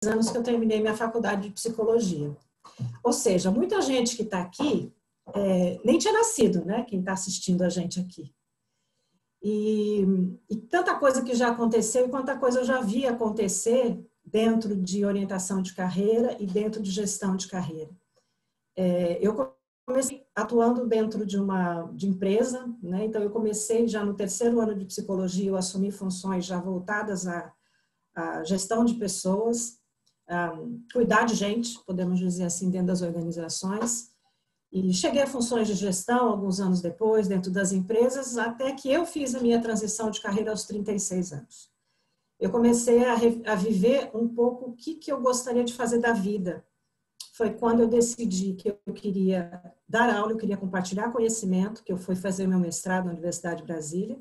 anos que eu terminei minha faculdade de psicologia. Ou seja, muita gente que está aqui nem tinha nascido, né? Quem está assistindo a gente aqui. E tanta coisa que já aconteceu e quanta coisa eu já vi acontecer dentro de orientação de carreira e dentro de gestão de carreira. Eu comecei atuando dentro de empresa, né? Então eu comecei já no terceiro ano de psicologia, eu assumi funções já voltadas à gestão de pessoas, cuidar de gente, podemos dizer assim, dentro das organizações. E cheguei a funções de gestão alguns anos depois, dentro das empresas, até que eu fiz a minha transição de carreira aos 36 anos. Eu comecei a viver um pouco o que eu gostaria de fazer da vida. Foi quando eu decidi que eu queria dar aula, eu queria compartilhar conhecimento, que eu fui fazer meu mestrado na Universidade de Brasília,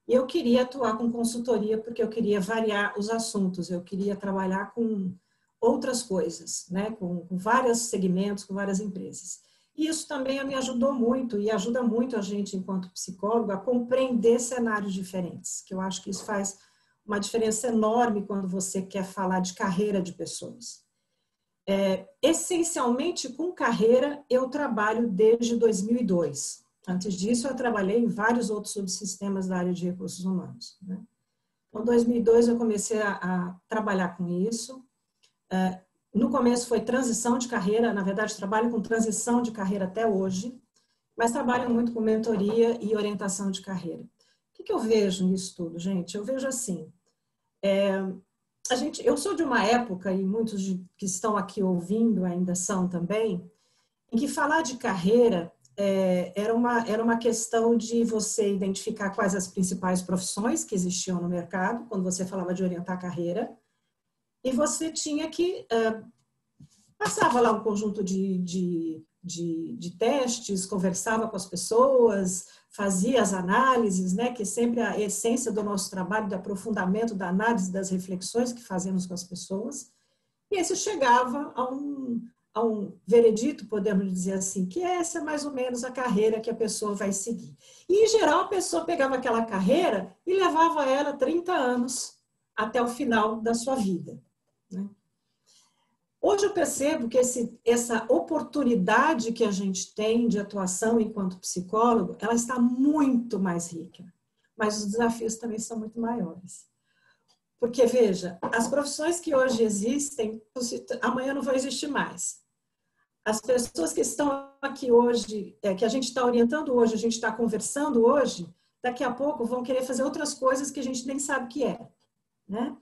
e eu queria atuar com consultoria, porque eu queria variar os assuntos, eu queria trabalhar com outras coisas, né? Com vários segmentos, com várias empresas. E isso também me ajudou muito, e ajuda muito a gente, enquanto psicólogo, a compreender cenários diferentes, que eu acho que isso faz uma diferença enorme quando você quer falar de carreira de pessoas. Essencialmente, com carreira, eu trabalho desde 2002. Antes disso, eu trabalhei em vários outros subsistemas da área de recursos humanos, né? Então, em 2002, eu comecei a trabalhar com isso. No começo foi transição de carreira, na verdade trabalho com transição de carreira até hoje, mas trabalho muito com mentoria e orientação de carreira. O que eu vejo nisso tudo, gente? Eu vejo assim, eu sou de uma época, e muitos que estão aqui ouvindo ainda são também, em que falar de carreira era uma questão de você identificar quais as principais profissões que existiam no mercado, quando você falava de orientar a carreira, e você tinha que passava lá um conjunto de testes, conversava com as pessoas, fazia as análises, né, que é sempre a essência do nosso trabalho, de aprofundamento da análise, das reflexões que fazemos com as pessoas, e esse chegava a um veredito, podemos dizer assim, que essa é mais ou menos a carreira que a pessoa vai seguir. E, em geral, a pessoa pegava aquela carreira e levava ela 30 anos até o final da sua vida, né? Hoje eu percebo que essa oportunidade que a gente tem de atuação enquanto psicólogo, ela está muito mais rica, mas os desafios também são muito maiores. Porque, veja, as profissões que hoje existem, amanhã não vão existir mais. As pessoas que estão aqui hoje, que a gente está orientando hoje, a gente está conversando hoje, daqui a pouco vão querer fazer outras coisas que a gente nem sabe o que é, né?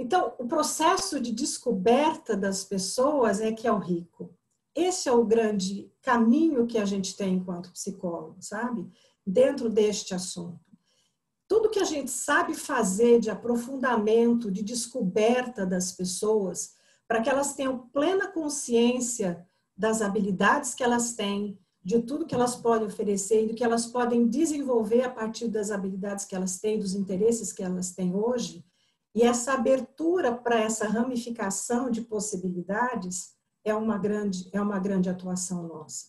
Então, o processo de descoberta das pessoas é que é o rico. Esse é o grande caminho que a gente tem enquanto psicólogo, sabe? Dentro deste assunto. Tudo que a gente sabe fazer de aprofundamento, de descoberta das pessoas, para que elas tenham plena consciência das habilidades que elas têm, de tudo que elas podem oferecer e do que elas podem desenvolver a partir das habilidades que elas têm, dos interesses que elas têm hoje. E essa abertura para essa ramificação de possibilidades é uma grande atuação nossa.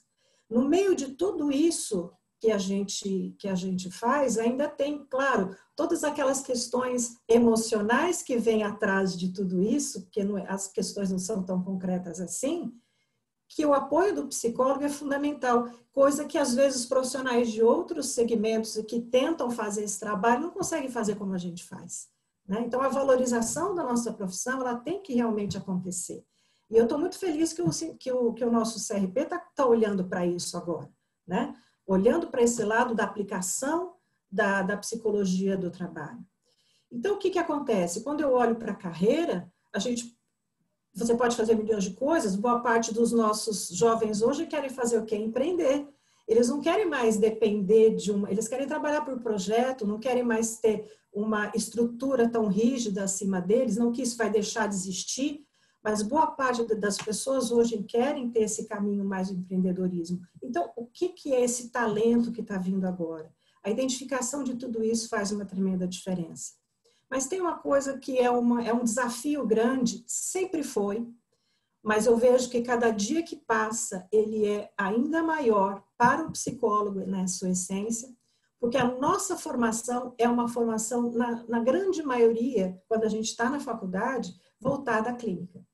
No meio de tudo isso que a gente faz, ainda tem, claro, todas aquelas questões emocionais que vêm atrás de tudo isso, porque as questões não são tão concretas assim, que o apoio do psicólogo é fundamental, coisa que às vezes os profissionais de outros segmentos que tentam fazer esse trabalho não conseguem fazer como a gente faz. Então, a valorização da nossa profissão, ela tem que realmente acontecer. E eu estou muito feliz que o nosso CRP está olhando para isso agora, né? Olhando para esse lado da aplicação da psicologia do trabalho. Então, o que acontece? Quando eu olho para a carreira, você pode fazer milhões de coisas, boa parte dos nossos jovens hoje querem fazer o quê? Empreender. Eles não querem mais depender eles querem trabalhar por projeto, não querem mais ter uma estrutura tão rígida acima deles, não que isso vai deixar de existir, mas boa parte das pessoas hoje querem ter esse caminho mais do empreendedorismo. Então, o que é esse talento que está vindo agora? A identificação de tudo isso faz uma tremenda diferença. Mas tem uma coisa que é um desafio grande, sempre foi, mas eu vejo que cada dia que passa, ele é ainda maior para o psicólogo, na sua essência, porque a nossa formação é uma formação, na grande maioria, quando a gente está na faculdade, voltada à clínica.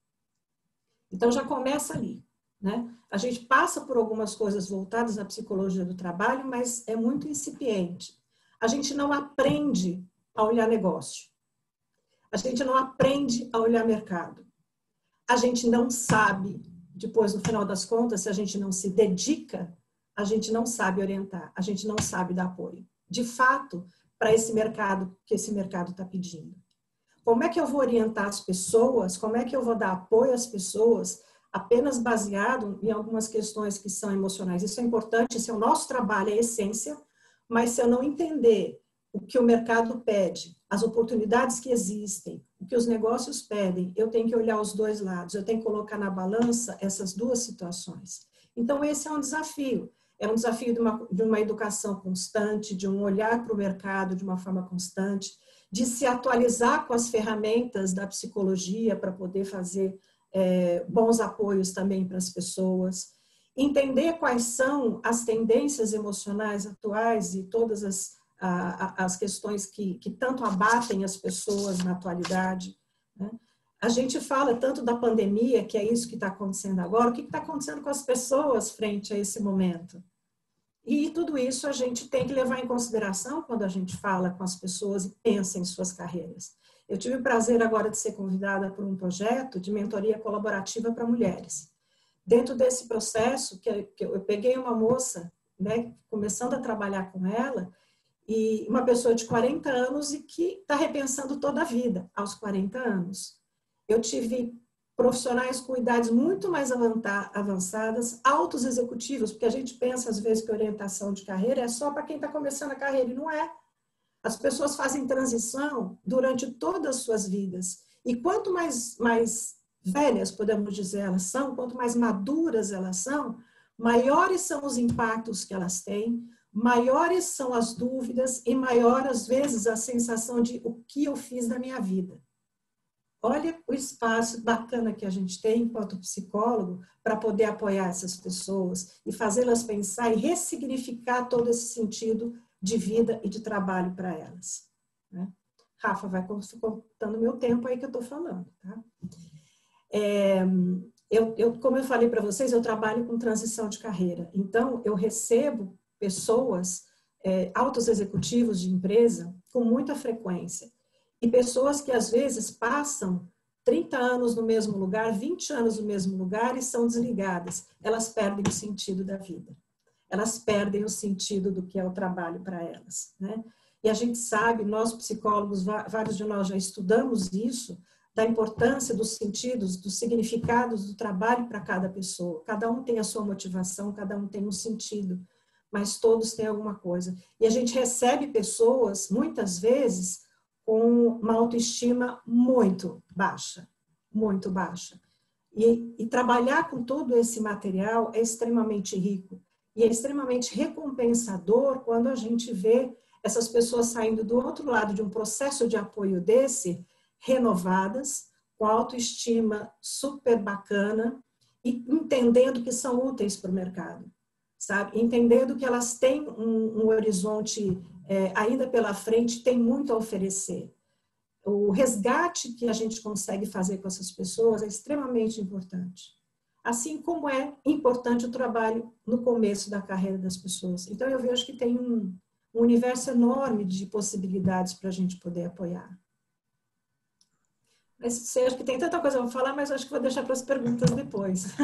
Então, já começa ali, né? A gente passa por algumas coisas voltadas à psicologia do trabalho, mas é muito incipiente. A gente não aprende a olhar negócio. A gente não aprende a olhar mercado. A gente não sabe, depois, no final das contas, se a gente não se dedica, a gente não sabe orientar, a gente não sabe dar apoio. De fato, para esse mercado que esse mercado está pedindo. Como é que eu vou orientar as pessoas? Como é que eu vou dar apoio às pessoas apenas baseado em algumas questões que são emocionais? Isso é importante, esse é o nosso trabalho, é a essência, mas se eu não entender o que o mercado pede, as oportunidades que existem, o que os negócios pedem, eu tenho que olhar os dois lados, eu tenho que colocar na balança essas duas situações. Então, esse é um desafio. É um desafio de uma educação constante, de um olhar para o mercado de uma forma constante, de se atualizar com as ferramentas da psicologia para poder fazer bons apoios também para as pessoas, entender quais são as tendências emocionais atuais e todas as questões que tanto abatem as pessoas na atualidade, né? A gente fala tanto da pandemia, que é isso que está acontecendo agora, o que está acontecendo com as pessoas frente a esse momento? E tudo isso a gente tem que levar em consideração quando a gente fala com as pessoas e pensa em suas carreiras. Eu tive o prazer agora de ser convidada por um projeto de mentoria colaborativa para mulheres. Dentro desse processo, que eu peguei uma moça, né, começando a trabalhar com ela, e uma pessoa de 40 anos e que está repensando toda a vida aos 40 anos. Eu tive profissionais com idades muito mais avançadas, altos executivos, porque a gente pensa às vezes que orientação de carreira é só para quem está começando a carreira, e não é. As pessoas fazem transição durante todas as suas vidas, e quanto mais velhas, podemos dizer, elas são, quanto mais maduras elas são, maiores são os impactos que elas têm, maiores são as dúvidas e maior, às vezes, a sensação de o que eu fiz da minha vida. Olha o espaço bacana que a gente tem, enquanto psicólogo, para poder apoiar essas pessoas e fazê-las pensar e ressignificar todo esse sentido de vida e de trabalho para elas, né? Rafa, vai contando meu tempo aí que eu estou falando, tá? Como eu falei para vocês, eu trabalho com transição de carreira. Então, eu recebo pessoas, altos executivos de empresa, com muita frequência. E pessoas que, às vezes, passam 30 anos no mesmo lugar, 20 anos no mesmo lugar e são desligadas. Elas perdem o sentido da vida. Elas perdem o sentido do que é o trabalho para elas, né? E a gente sabe, nós psicólogos, vários de nós já estudamos isso, da importância dos sentidos, dos significados do trabalho para cada pessoa. Cada um tem a sua motivação, cada um tem um sentido, mas todos têm alguma coisa. E a gente recebe pessoas, muitas vezes, com uma autoestima muito baixa, muito baixa. E trabalhar com todo esse material é extremamente rico e é extremamente recompensador quando a gente vê essas pessoas saindo do outro lado de um processo de apoio desse, renovadas, com autoestima super bacana e entendendo que são úteis para o mercado, sabe? Entendendo que elas têm um horizonte ainda pela frente, tem muito a oferecer. O resgate que a gente consegue fazer com essas pessoas é extremamente importante. Assim como é importante o trabalho no começo da carreira das pessoas. Então, eu vejo que tem um universo enorme de possibilidades para a gente poder apoiar. Mas sei, acho que tem tanta coisa para falar, mas acho que vou deixar para as perguntas depois.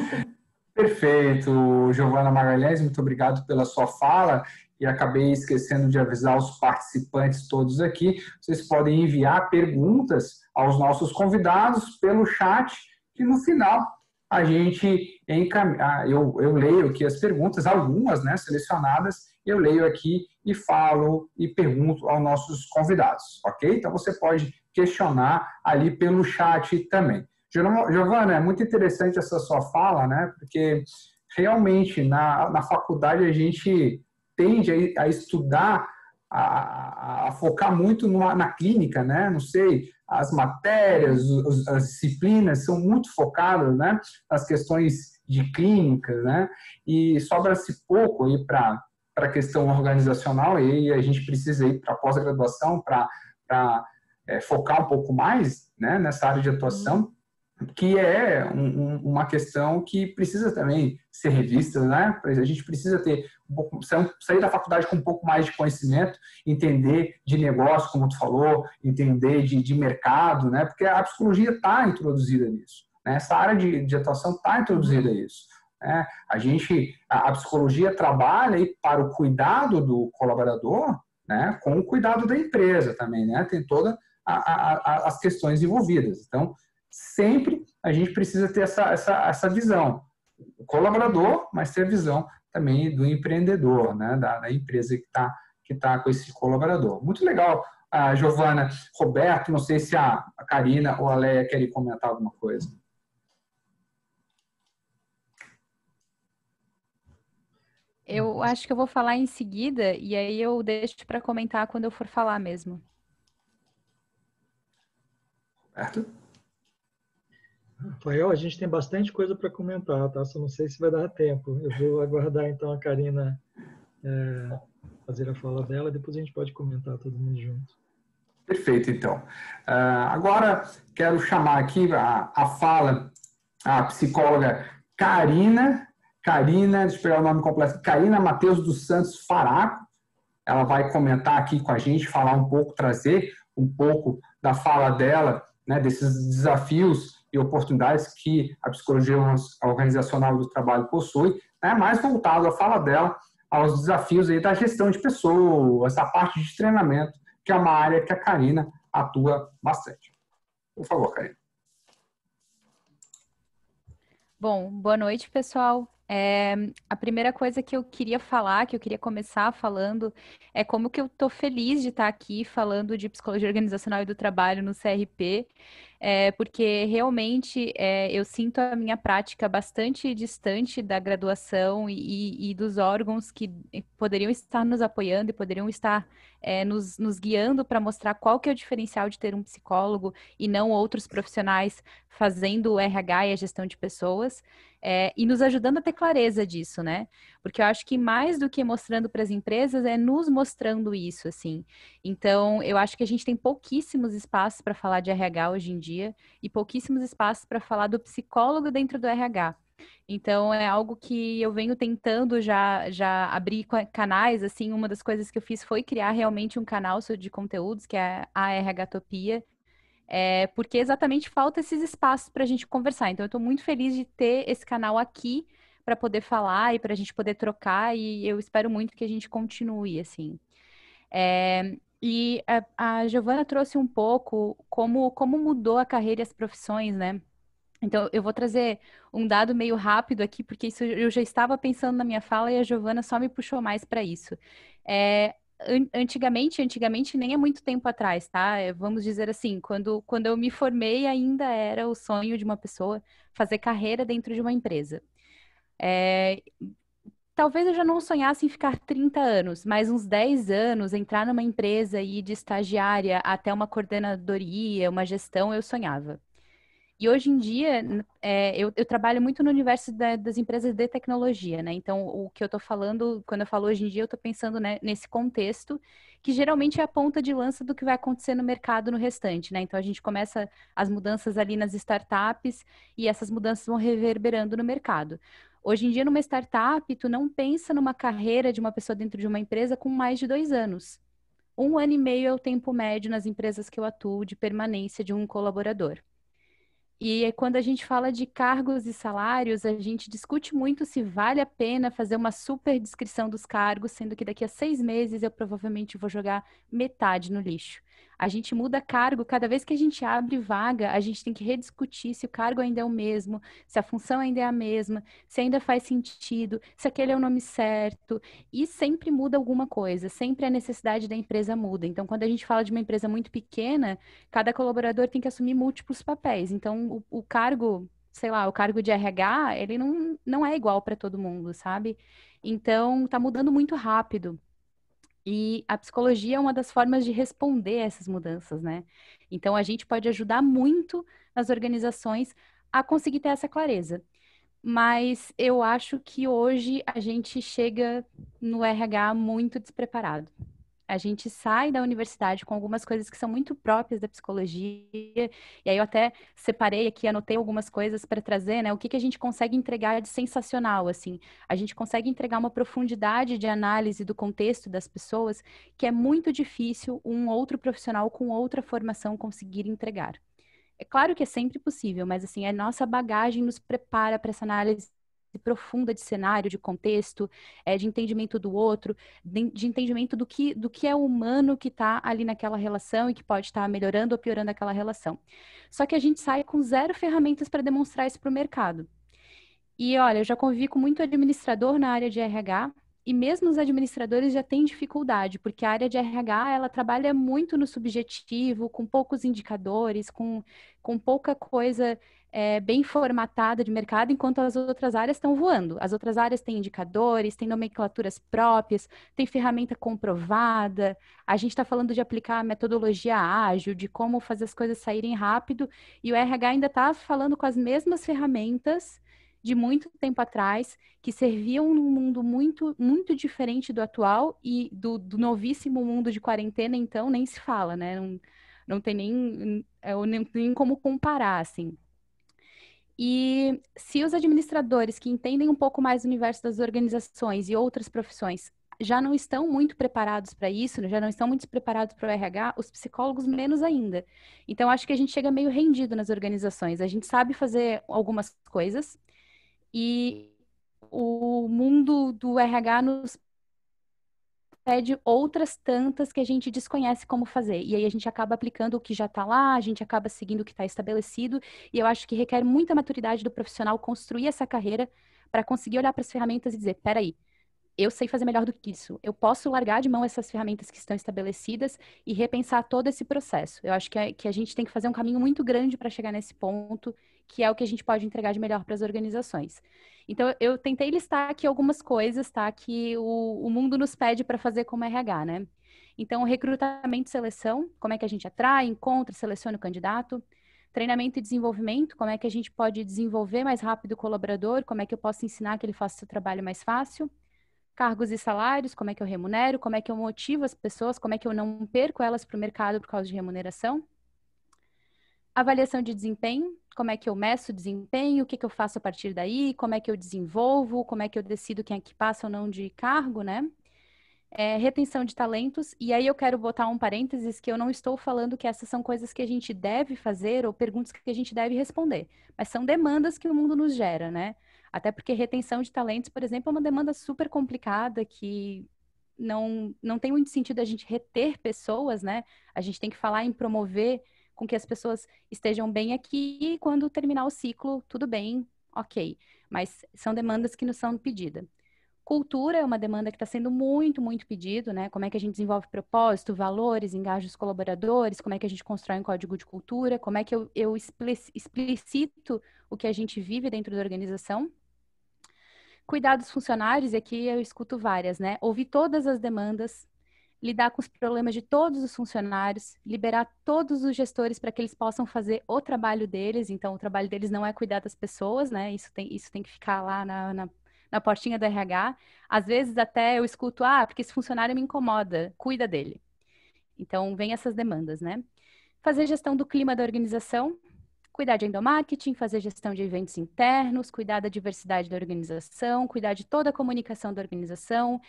Perfeito, Giovana Magalhães, muito obrigado pela sua fala. E acabei esquecendo de avisar os participantes todos aqui. Vocês podem enviar perguntas aos nossos convidados pelo chat, que no final a gente encaminha. Eu leio aqui as perguntas, algumas, né, selecionadas, eu leio aqui e falo e pergunto aos nossos convidados, ok? Então você pode questionar ali pelo chat também. Giovana, é muito interessante essa sua fala, né? Porque realmente na faculdade a gente tende a estudar, a focar muito na clínica, né? Não sei, as matérias, as disciplinas são muito focadas, né, nas questões de clínica, né? E sobra-se pouco aí para a questão organizacional, e a gente precisa ir para a pós-graduação para focar um pouco mais, né, nessa área de atuação. que é uma questão que precisa também ser revista, né? A gente precisa ter sair da faculdade com um pouco mais de conhecimento, entender de negócio, como tu falou, entender de mercado, né? Porque a psicologia está introduzida nisso, né? Essa área de atuação está introduzida nisso. Né? A psicologia trabalha aí para o cuidado do colaborador, né? Com o cuidado da empresa também, né? Tem todas as questões envolvidas. Então, sempre a gente precisa ter essa visão. O colaborador, mas ter a visão também do empreendedor, né? Da empresa que tá com esse colaborador. Muito legal, a Giovana. Roberto, não sei se a Karina ou a Leia querem comentar alguma coisa. Eu acho que eu vou falar em seguida e aí eu deixo para comentar quando eu for falar mesmo. Roberto? Rafael, a gente tem bastante coisa para comentar, tá? Só não sei se vai dar tempo. Eu vou aguardar, então, a Karina fazer a fala dela, depois a gente pode comentar todo mundo junto. Perfeito, então. Agora, quero chamar aqui a fala a psicóloga Karina, deixa eu pegar o nome completo, Karina Matheus dos Santos Faraco. Ela vai comentar aqui com a gente, falar um pouco, trazer um pouco da fala dela, né, desses desafios e oportunidades que a psicologia organizacional do trabalho possui, né, mais voltado a fala dela aos desafios aí da gestão de pessoas, essa parte de treinamento, que é uma área que a Karina atua bastante. Por favor, Karina. Bom, boa noite, pessoal. A primeira coisa que eu queria falar, que eu queria começar falando, é como que eu estou feliz de estar aqui falando de psicologia organizacional e do trabalho no CRP, porque realmente eu sinto a minha prática bastante distante da graduação e dos órgãos que poderiam estar nos apoiando e poderiam estar nos guiando para mostrar qual que é o diferencial de ter um psicólogo e não outros profissionais fazendo o RH e a gestão de pessoas. E nos ajudando a ter clareza disso, né? Porque eu acho que mais do que mostrando para as empresas, é nos mostrando isso, assim. Então, eu acho que a gente tem pouquíssimos espaços para falar de RH hoje em dia e pouquíssimos espaços para falar do psicólogo dentro do RH. Então, é algo que eu venho tentando já abrir canais, assim, uma das coisas que eu fiz foi criar realmente um canal de conteúdos, que é a RHtopia, porque exatamente falta esses espaços para a gente conversar. Então, eu estou muito feliz de ter esse canal aqui para poder falar e para a gente poder trocar, e eu espero muito que a gente continue, assim. E a Giovana trouxe um pouco como mudou a carreira e as profissões, né? Então, eu vou trazer um dado meio rápido aqui, porque isso eu já estava pensando na minha fala e a Giovana só me puxou mais para isso. Antigamente nem é muito tempo atrás, tá? Vamos dizer assim, quando eu me formei, ainda era o sonho de uma pessoa fazer carreira dentro de uma empresa. Talvez eu já não sonhasse em ficar 30 anos, mas uns 10 anos, entrar numa empresa e ir de estagiária até uma coordenadoria, uma gestão, eu sonhava. E hoje em dia, eu trabalho muito no universo das empresas de tecnologia, né? Então, o que eu estou falando, quando eu falo hoje em dia, eu estou pensando, né, nesse contexto, que geralmente é a ponta de lança do que vai acontecer no mercado no restante, né? Então, a gente começa as mudanças ali nas startups e essas mudanças vão reverberando no mercado. Hoje em dia, numa startup, tu não pensa numa carreira de uma pessoa dentro de uma empresa com mais de 2 anos. 1 ano e meio é o tempo médio nas empresas que eu atuo de permanência de um colaborador. E quando a gente fala de cargos e salários, a gente discute muito se vale a pena fazer uma super descrição dos cargos, sendo que daqui a 6 meses eu provavelmente vou jogar metade no lixo. A gente muda cargo, cada vez que a gente abre vaga, a gente tem que rediscutir se o cargo ainda é o mesmo, se a função ainda é a mesma, se ainda faz sentido, se aquele é o nome certo. E sempre muda alguma coisa, sempre a necessidade da empresa muda. Então, quando a gente fala de uma empresa muito pequena, cada colaborador tem que assumir múltiplos papéis. Então, o cargo, sei lá, o cargo de RH, ele não é igual para todo mundo, sabe? Então, tá mudando muito rápido. E a psicologia é uma das formas de responder a essas mudanças, né? Então, a gente pode ajudar muito nas organizações a conseguir ter essa clareza. Mas eu acho que hoje a gente chega no RH muito despreparado. A gente sai da universidade com algumas coisas que são muito próprias da psicologia, e aí eu até separei aqui, anotei algumas coisas para trazer, né? O que que a gente consegue entregar de sensacional, assim. A gente consegue entregar uma profundidade de análise do contexto das pessoas que é muito difícil um outro profissional com outra formação conseguir entregar. É claro que é sempre possível, mas assim, a nossa bagagem nos prepara para essa análise profunda de cenário, de contexto, de entendimento do outro, de entendimento do que é o humano que está ali naquela relação e que pode estar melhorando ou piorando aquela relação. Só que a gente sai com zero ferramentas para demonstrar isso para o mercado. E olha, eu já convivi com muito administrador na área de RH, e mesmo os administradores já têm dificuldade, porque a área de RH, ela trabalha muito no subjetivo, com poucos indicadores, com pouca coisa bem formatada de mercado, enquanto as outras áreas estão voando. As outras áreas têm indicadores, têm nomenclaturas próprias, têm ferramenta comprovada. A gente está falando de aplicar a metodologia ágil, de como fazer as coisas saírem rápido, e o RH ainda está falando com as mesmas ferramentas de muito tempo atrás, que serviam num mundo muito, muito diferente do atual e do novíssimo mundo de quarentena, então, nem se fala, né? Não tem nem como comparar, assim. E se os administradores que entendem um pouco mais do universo das organizações e outras profissões já não estão muito preparados para isso, já não estão muito preparados para o RH, os psicólogos menos ainda. Então, acho que a gente chega meio rendido nas organizações. A gente sabe fazer algumas coisas, e o mundo do RH nos pede outras tantas que a gente desconhece como fazer. E aí a gente acaba aplicando o que já está lá, a gente acaba seguindo o que está estabelecido. E eu acho que requer muita maturidade do profissional construir essa carreira para conseguir olhar para as ferramentas e dizer, peraí, eu sei fazer melhor do que isso. Eu posso largar de mão essas ferramentas que estão estabelecidas e repensar todo esse processo. Eu acho que a gente tem que fazer um caminho muito grande para chegar nesse ponto, que é o que a gente pode entregar de melhor para as organizações. Então, eu tentei listar aqui algumas coisas, tá? Que o mundo nos pede para fazer como RH, né? Então, recrutamento e seleção, como é que a gente atrai, encontra, seleciona o candidato. Treinamento e desenvolvimento, como é que a gente pode desenvolver mais rápido o colaborador, como é que eu posso ensinar que ele faça o seu trabalho mais fácil. Cargos e salários, como é que eu remunero, como é que eu motivo as pessoas, como é que eu não perco elas para o mercado por causa de remuneração. Avaliação de desempenho, como é que eu meço o desempenho, o que que eu faço a partir daí, como é que eu desenvolvo, como é que eu decido quem é que passa ou não de cargo, né? Retenção de talentos, e aí eu quero botar um parênteses que eu não estou falando que essas são coisas que a gente deve fazer ou perguntas que a gente deve responder, mas são demandas que o mundo nos gera, né? Até porque retenção de talentos, por exemplo, é uma demanda super complicada que não tem muito sentido a gente reter pessoas, né? A gente tem que falar em promover com que as pessoas estejam bem aqui e quando terminar o ciclo, tudo bem, ok. Mas são demandas que nos são pedidas. Cultura é uma demanda que está sendo muito, muito pedido, né? Como é que a gente desenvolve propósito, valores, engaja os colaboradores, como é que a gente constrói um código de cultura, como é que eu explicito o que a gente vive dentro da organização. Cuidar dos funcionários, e aqui eu escuto várias, né? Ouvir todas as demandas, lidar com os problemas de todos os funcionários, liberar todos os gestores para que eles possam fazer o trabalho deles. Então, o trabalho deles não é cuidar das pessoas, né? Isso tem que ficar lá na portinha do RH. Às vezes até eu escuto, porque esse funcionário me incomoda, cuida dele. Então, vem essas demandas, né? Fazer gestão do clima da organização, cuidar de endomarketing, fazer gestão de eventos internos, cuidar da diversidade da organização, cuidar de toda a comunicação da organização,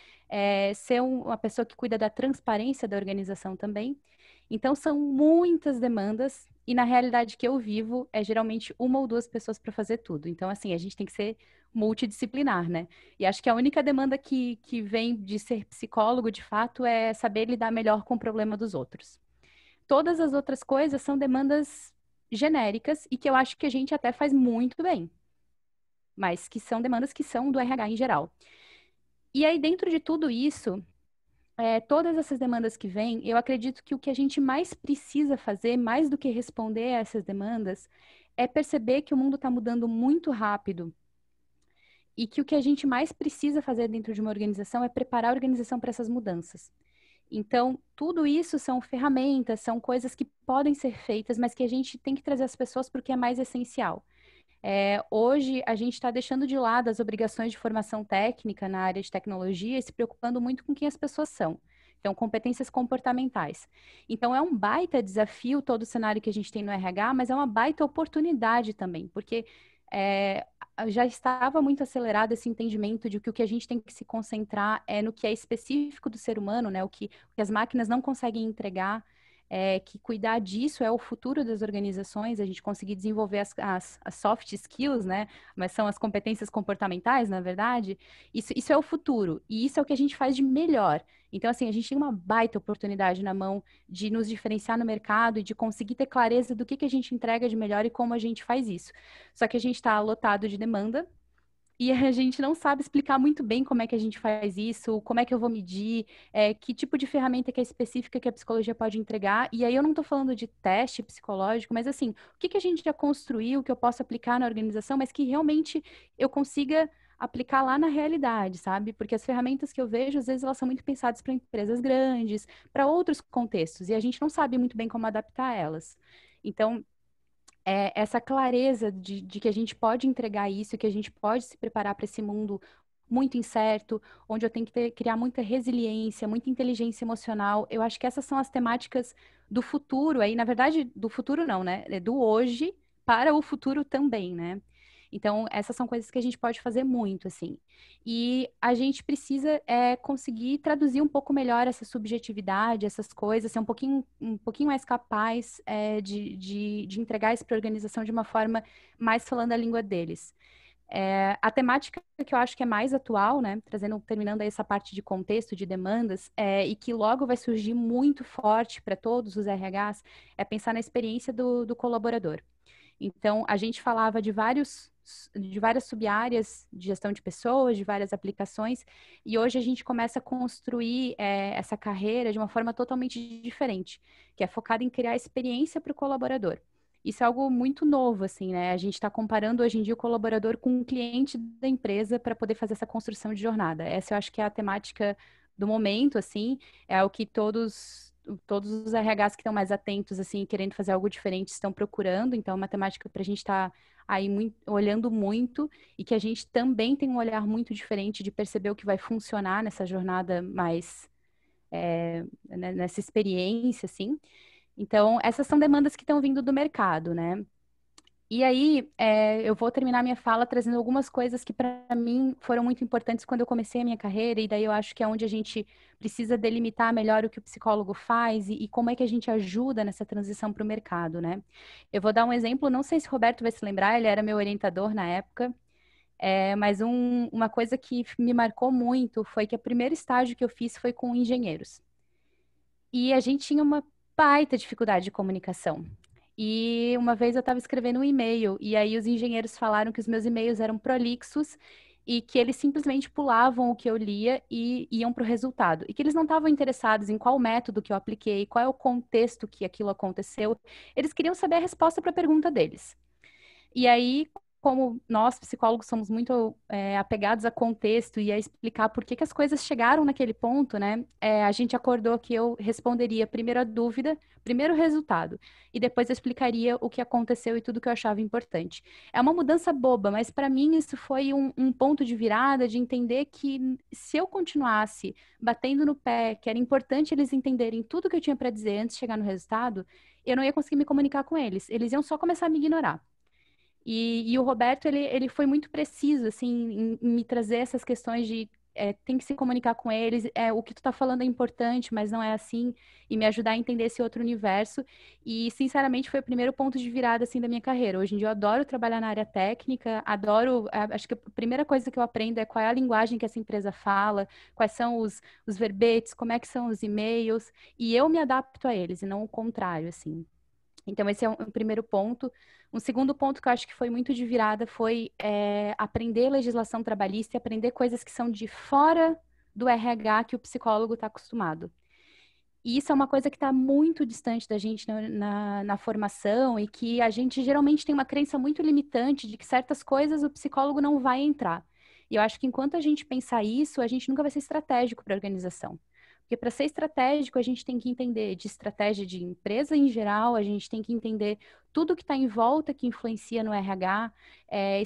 ser uma pessoa que cuida da transparência da organização também. Então, são muitas demandas e na realidade que eu vivo é geralmente uma ou duas pessoas para fazer tudo. Então, assim, a gente tem que ser multidisciplinar, né? E acho que a única demanda que vem de ser psicólogo, de fato, é saber lidar melhor com o problema dos outros. Todas as outras coisas são demandas genéricas e que eu acho que a gente até faz muito bem, mas que são demandas que são do RH em geral. E aí, dentro de tudo isso, todas essas demandas que vêm, eu acredito que o que a gente mais precisa fazer, mais do que responder a essas demandas, é perceber que o mundo está mudando muito rápido e que o que a gente mais precisa fazer dentro de uma organização é preparar a organização para essas mudanças. Então, tudo isso são ferramentas, são coisas que podem ser feitas, mas que a gente tem que trazer as pessoas porque é mais essencial. Hoje, a gente está deixando de lado as obrigações de formação técnica na área de tecnologia e se preocupando muito com quem as pessoas são. Então, competências comportamentais. Então, é um baita desafio todo o cenário que a gente tem no RH, mas é uma baita oportunidade também, porque já estava muito acelerado esse entendimento de que o que a gente tem que se concentrar é no que é específico do ser humano, né? O que as máquinas não conseguem entregar, que cuidar disso é o futuro das organizações, a gente conseguir desenvolver as soft skills, né? Mas são as competências comportamentais, na verdade. Isso é o futuro, e isso é o que a gente faz de melhor. Então, assim, a gente tem uma baita oportunidade na mão de nos diferenciar no mercado e de conseguir ter clareza do que a gente entrega de melhor e como a gente faz isso. Só que a gente está lotado de demanda, e a gente não sabe explicar muito bem como é que a gente faz isso, como é que eu vou medir, que tipo de ferramenta que é específica que a psicologia pode entregar. E aí eu não estou falando de teste psicológico, mas assim, o que a gente já construiu, que eu posso aplicar na organização, mas que realmente eu consiga aplicar lá na realidade, sabe? Porque as ferramentas que eu vejo, às vezes, elas são muito pensadas para empresas grandes, para outros contextos, e a gente não sabe muito bem como adaptar elas. Então, essa clareza de que a gente pode entregar isso, que a gente pode se preparar para esse mundo muito incerto, onde eu tenho que criar muita resiliência, muita inteligência emocional. Eu acho que essas são as temáticas do futuro, aí, na verdade, do futuro não, né? É do hoje para o futuro também, né? Então, essas são coisas que a gente pode fazer muito, assim. E a gente precisa conseguir traduzir um pouco melhor essa subjetividade, essas coisas, ser um pouquinho mais capaz de entregar isso para a organização de uma forma mais falando a língua deles. A temática que eu acho que é mais atual, né, terminando aí essa parte de contexto, de demandas, e que logo vai surgir muito forte para todos os RHs, é pensar na experiência do colaborador. Então, a gente falava de várias sub-áreas de gestão de pessoas, de várias aplicações, e hoje a gente começa a construir essa carreira de uma forma totalmente diferente, que é focada em criar experiência para o colaborador. Isso é algo muito novo, assim, né? A gente está comparando hoje em dia o colaborador com um cliente da empresa para poder fazer essa construção de jornada. Essa eu acho que é a temática do momento, assim, é o que todos os RHs que estão mais atentos, assim, querendo fazer algo diferente, estão procurando. Então, é uma temática para a gente estar aí olhando muito e que a gente também tem um olhar muito diferente de perceber o que vai funcionar nessa jornada mais, nessa experiência, assim. Então, essas são demandas que estão vindo do mercado, né? E aí, eu vou terminar minha fala trazendo algumas coisas que para mim foram muito importantes quando eu comecei a minha carreira, e daí eu acho que é onde a gente precisa delimitar melhor o que o psicólogo faz e como é que a gente ajuda nessa transição para o mercado, né? Eu vou dar um exemplo, não sei se o Roberto vai se lembrar, ele era meu orientador na época, mas uma coisa que me marcou muito foi que o primeiro estágio que eu fiz foi com engenheiros. E a gente tinha uma baita dificuldade de comunicação. E uma vez eu estava escrevendo um e-mail, e aí os engenheiros falaram que os meus e-mails eram prolixos e que eles simplesmente pulavam o que eu lia e iam para o resultado. E que eles não estavam interessados em qual método que eu apliquei, qual é o contexto que aquilo aconteceu. Eles queriam saber a resposta para a pergunta deles. E aí, como nós, psicólogos, somos muito apegados a contexto e a explicar por que as coisas chegaram naquele ponto, né? A gente acordou que eu responderia primeiro a dúvida, primeiro o resultado, e depois eu explicaria o que aconteceu e tudo que eu achava importante. É uma mudança boba, mas para mim isso foi um ponto de virada de entender que se eu continuasse batendo no pé, que era importante eles entenderem tudo que eu tinha para dizer antes de chegar no resultado, eu não ia conseguir me comunicar com eles. Eles iam só começar a me ignorar. E o Roberto, ele foi muito preciso, assim, em me trazer essas questões de tem que se comunicar com eles, o que tu tá falando é importante, mas não é assim, e me ajudar a entender esse outro universo. E, sinceramente, foi o primeiro ponto de virada, assim, da minha carreira. Hoje em dia eu adoro trabalhar na área técnica, acho que a primeira coisa que eu aprendo é qual é a linguagem que essa empresa fala, quais são os verbetes, como é que são os e-mails, e eu me adapto a eles, e não o contrário, assim. Então, esse é um primeiro ponto. Um segundo ponto que eu acho que foi muito de virada foi aprender legislação trabalhista e aprender coisas que são de fora do RH que o psicólogo está acostumado. E isso é uma coisa que está muito distante da gente na formação e que a gente geralmente tem uma crença muito limitante de que certas coisas o psicólogo não vai entrar. E eu acho que enquanto a gente pensar isso, a gente nunca vai ser estratégico para a organização. Porque para ser estratégico, a gente tem que entender de estratégia de empresa em geral, a gente tem que entender tudo que está em volta que influencia no RH,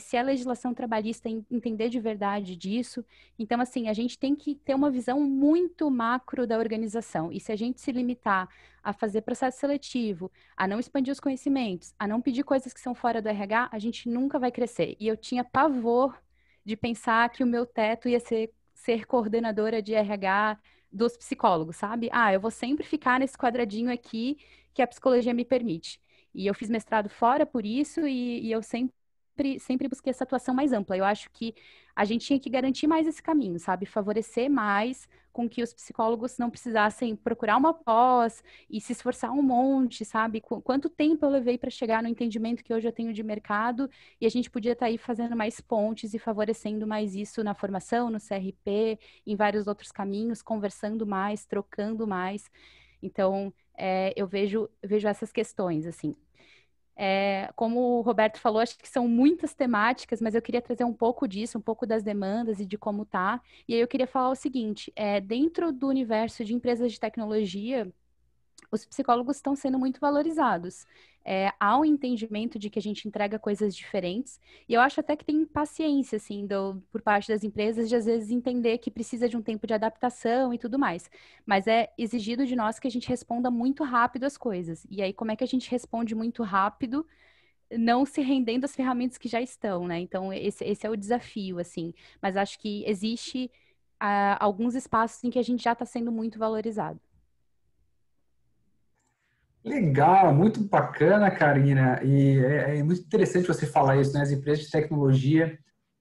se é legislação trabalhista, entender de verdade disso. Então, assim, a gente tem que ter uma visão muito macro da organização. E se a gente se limitar a fazer processo seletivo, a não expandir os conhecimentos, a não pedir coisas que são fora do RH, a gente nunca vai crescer. E eu tinha pavor de pensar que o meu teto ia ser coordenadora de RH dos psicólogos, sabe? Ah, eu vou sempre ficar nesse quadradinho aqui que a psicologia me permite. E eu fiz mestrado fora por isso e eu sempre busquei essa atuação mais ampla. Eu acho que a gente tinha que garantir mais esse caminho, sabe? Favorecer mais com que os psicólogos não precisassem procurar uma pós e se esforçar um monte, sabe? Quanto tempo eu levei para chegar no entendimento que hoje eu tenho de mercado e a gente podia estar aí fazendo mais pontes e favorecendo mais isso na formação, no CRP, em vários outros caminhos, conversando mais, trocando mais. Então, eu vejo essas questões, assim. Como o Roberto falou, acho que são muitas temáticas, mas eu queria trazer um pouco disso, um pouco das demandas e de como tá. E aí eu queria falar o seguinte, dentro do universo de empresas de tecnologia, os psicólogos estão sendo muito valorizados. Há um entendimento de que a gente entrega coisas diferentes, e eu acho até que tem paciência, assim, por parte das empresas, de às vezes entender que precisa de um tempo de adaptação e tudo mais. Mas é exigido de nós que a gente responda muito rápido as coisas. E aí, como é que a gente responde muito rápido, não se rendendo às ferramentas que já estão, né? Então, esse é o desafio, assim. Mas acho que existe alguns espaços em que a gente já está sendo muito valorizado. Legal, muito bacana, Karina. E é muito interessante você falar isso, né? As empresas de tecnologia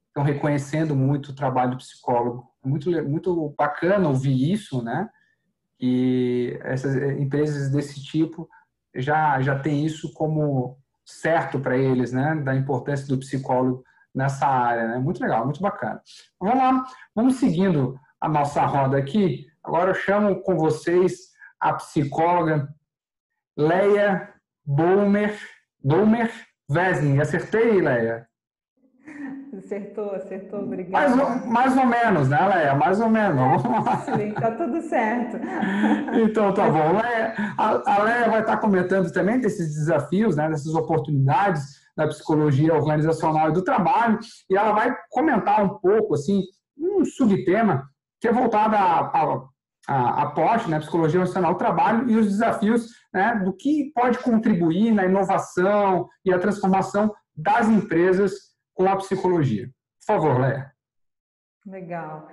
estão reconhecendo muito o trabalho do psicólogo. É muito bacana ouvir isso, né? E essas empresas desse tipo já têm isso como certo para eles, né? Da importância do psicólogo nessa área, né? Muito legal, muito bacana. Vamos lá, vamos seguindo a nossa roda aqui. Agora eu chamo com vocês a psicóloga Leia Boumer-Wesning. Acertei, Leia? Acertou, obrigada. Mais ou menos, né, Leia? Mais ou menos. Vamos lá. Sim, tá tudo certo. Então, tá bom. Leia, a Leia vai estar comentando também desses desafios, né, dessas oportunidades da psicologia organizacional e do trabalho, e ela vai comentar um pouco, assim, um subtema que é voltado a POSH, né, Psicologia Organizacional do Trabalho, e os desafios, né, do que pode contribuir na inovação e a transformação das empresas com a psicologia. Por favor, Leia. Legal.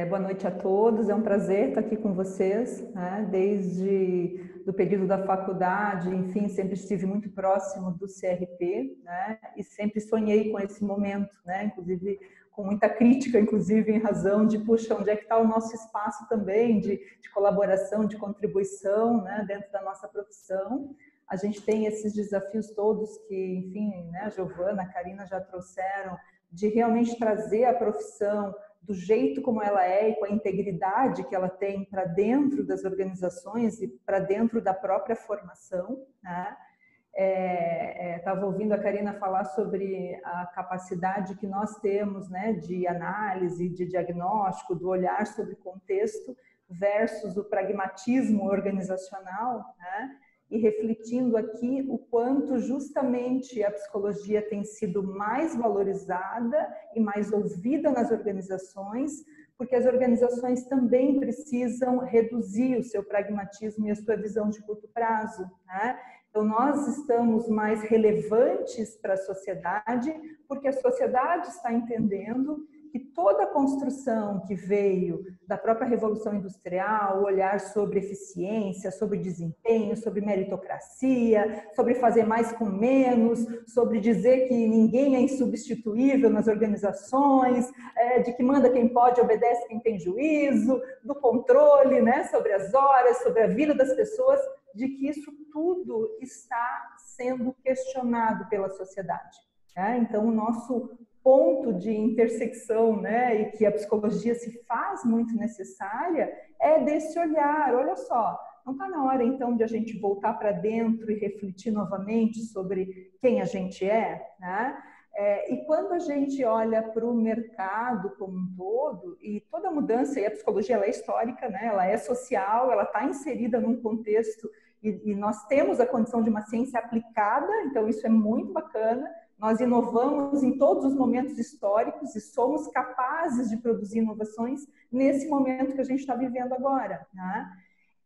Boa noite a todos, é um prazer estar aqui com vocês, né? Desde o período da faculdade, enfim, sempre estive muito próximo do CRP, né? E sempre sonhei com esse momento, né? Inclusive com muita crítica, inclusive em razão de, puxa, onde é que está o nosso espaço também de colaboração, de contribuição, né? Dentro da nossa profissão. A gente tem esses desafios todos que, enfim, né? A Giovana, a Karina já trouxeram, de realmente trazer a profissão do jeito como ela é e com a integridade que ela tem para dentro das organizações e para dentro da própria formação, né? Estava ouvindo a Karina falar sobre a capacidade que nós temos, né, de análise, de diagnóstico, do olhar sobre o contexto versus o pragmatismo organizacional, né? E refletindo aqui o quanto justamente a psicologia tem sido mais valorizada e mais ouvida nas organizações, porque as organizações também precisam reduzir o seu pragmatismo e a sua visão de curto prazo, né? Então, nós estamos mais relevantes para a sociedade, porque a sociedade está entendendo que toda a construção que veio da própria Revolução Industrial, o olhar sobre eficiência, sobre desempenho, sobre meritocracia, sobre fazer mais com menos, sobre dizer que ninguém é insubstituível nas organizações, de que manda quem pode, obedece quem tem juízo, do controle, né, sobre as horas, sobre a vida das pessoas, de que isso tudo está sendo questionado pela sociedade. Né? Então, o nosso ponto de intersecção, né, e que a psicologia se faz muito necessária, é desse olhar. Olha só, não está na hora, então, de a gente voltar para dentro e refletir novamente sobre quem a gente é, né? E quando a gente olha para o mercado como um todo, e toda mudança, e a psicologia ela é histórica, né? Ela é social, ela está inserida num contexto, e nós temos a condição de uma ciência aplicada, então isso é muito bacana. Nós inovamos em todos os momentos históricos e somos capazes de produzir inovações nesse momento que a gente está vivendo agora, né?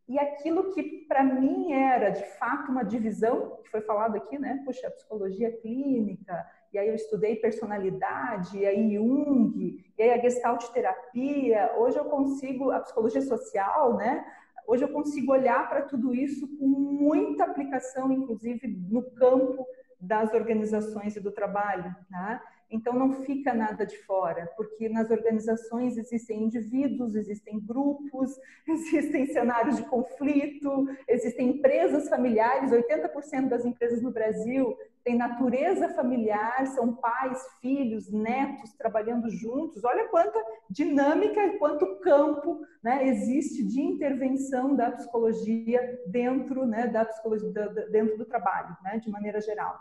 E aquilo que para mim era de fato uma divisão, que foi falado aqui, né? Puxa, a psicologia clínica, e aí eu estudei personalidade, e aí Jung, e aí a Gestalt terapia. Hoje eu consigo, a psicologia social, né? Hoje eu consigo olhar para tudo isso com muita aplicação, inclusive no campo das organizações e do trabalho, né? Então não fica nada de fora, porque nas organizações existem indivíduos, existem grupos, existem cenários de conflito, existem empresas familiares. 80% das empresas no Brasil têm natureza familiar, são pais, filhos, netos trabalhando juntos. Olha quanta dinâmica e quanto campo, né, existe de intervenção da psicologia dentro, né, da psicologia, dentro do trabalho, né, de maneira geral.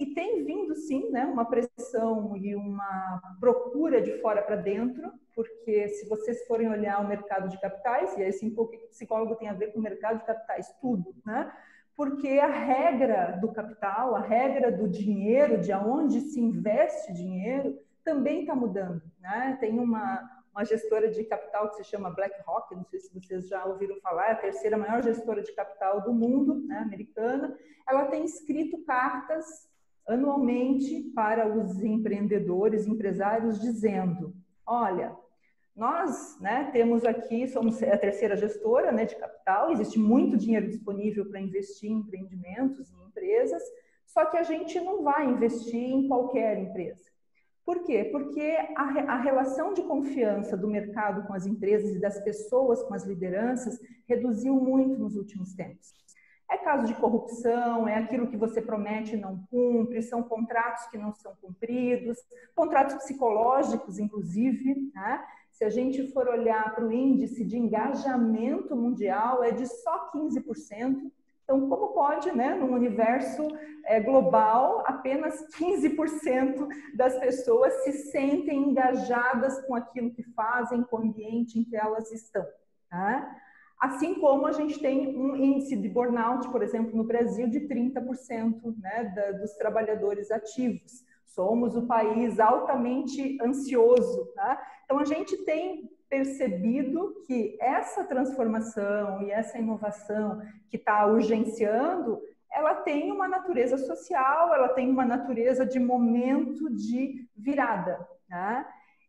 E tem vindo, sim, né, uma pressão e uma procura de fora para dentro, porque se vocês forem olhar o mercado de capitais, e aí sim, o que o psicólogo tem a ver com o mercado de capitais? Tudo, né? Porque a regra do capital, a regra do dinheiro, de onde se investe dinheiro, também está mudando, né? Tem uma gestora de capital que se chama BlackRock, não sei se vocês já ouviram falar, é a terceira maior gestora de capital do mundo, né, americana. Ela tem escrito cartas anualmente para os empreendedores, empresários, dizendo: olha, nós, né, temos aqui, somos a terceira gestora, né, de capital, existe muito dinheiro disponível para investir em empreendimentos, em empresas, só que a gente não vai investir em qualquer empresa. Por quê? Porque a relação de confiança do mercado com as empresas e das pessoas com as lideranças reduziu muito nos últimos tempos. É caso de corrupção, é aquilo que você promete e não cumpre, são contratos que não são cumpridos, contratos psicológicos, inclusive, né? Se a gente for olhar para o índice de engajamento mundial, é de só 15%. Então, como pode, né, num universo global, apenas 15% das pessoas se sentem engajadas com aquilo que fazem, com o ambiente em que elas estão, tá? Assim como a gente tem um índice de burnout, por exemplo, no Brasil, de 30%, né, dos trabalhadores ativos. Somos um país altamente ansioso, tá? Então, a gente tem percebido que essa transformação e essa inovação que está urgenciando, ela tem uma natureza social, ela tem uma natureza de momento de virada, né?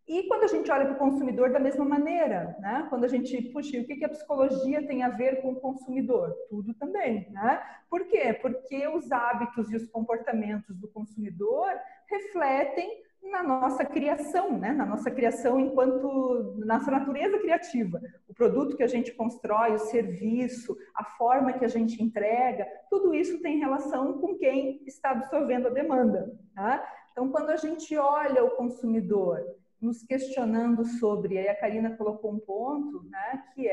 E quando a gente olha para o consumidor da mesma maneira, né? Quando a gente, puxa, o que a psicologia tem a ver com o consumidor? Tudo também, né? Por quê? Porque os hábitos e os comportamentos do consumidor refletem na nossa criação, né? Na nossa criação enquanto nossa natureza criativa. O produto que a gente constrói, o serviço, a forma que a gente entrega, tudo isso tem relação com quem está absorvendo a demanda, tá? Então, quando a gente olha o consumidor nos questionando sobre, aí a Karina colocou um ponto, né, que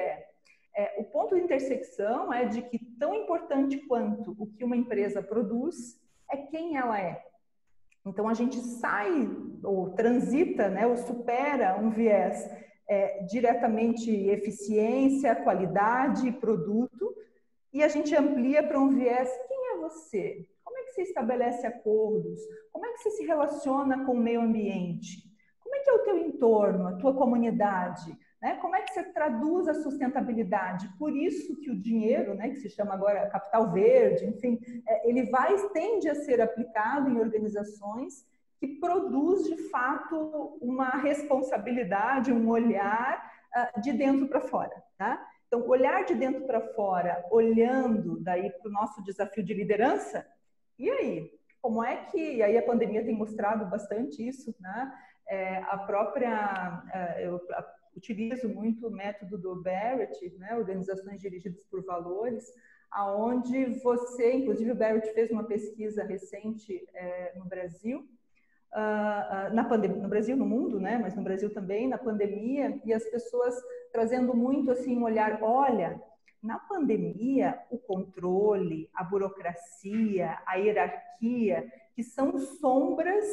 o ponto de intersecção é de que tão importante quanto o que uma empresa produz é quem ela é. Então, a gente sai ou transita, né, ou supera um viés diretamente eficiência, qualidade, produto, e a gente amplia para um viés, quem é você? Como é que você estabelece acordos? Como é que você se relaciona com o meio ambiente? Como é que é o teu entorno, a tua comunidade? Né? Como é que você traduz a sustentabilidade? Por isso que o dinheiro, né, que se chama agora capital verde, enfim, ele tende a ser aplicado em organizações que produz, de fato, uma responsabilidade, um olhar de dentro para fora. Tá? Então, olhar de dentro para fora, olhando daí para o nosso desafio de liderança, e aí? Como é que... E aí a pandemia tem mostrado bastante isso, né? Eu utilizo muito o método do Barrett, né, organizações dirigidas por valores, aonde você, inclusive o Barrett fez uma pesquisa recente no Brasil, no Brasil, no mundo, né, mas no Brasil também, na pandemia, e as pessoas trazendo muito assim um olhar, olha, na pandemia o controle, a burocracia, a hierarquia, que são sombras,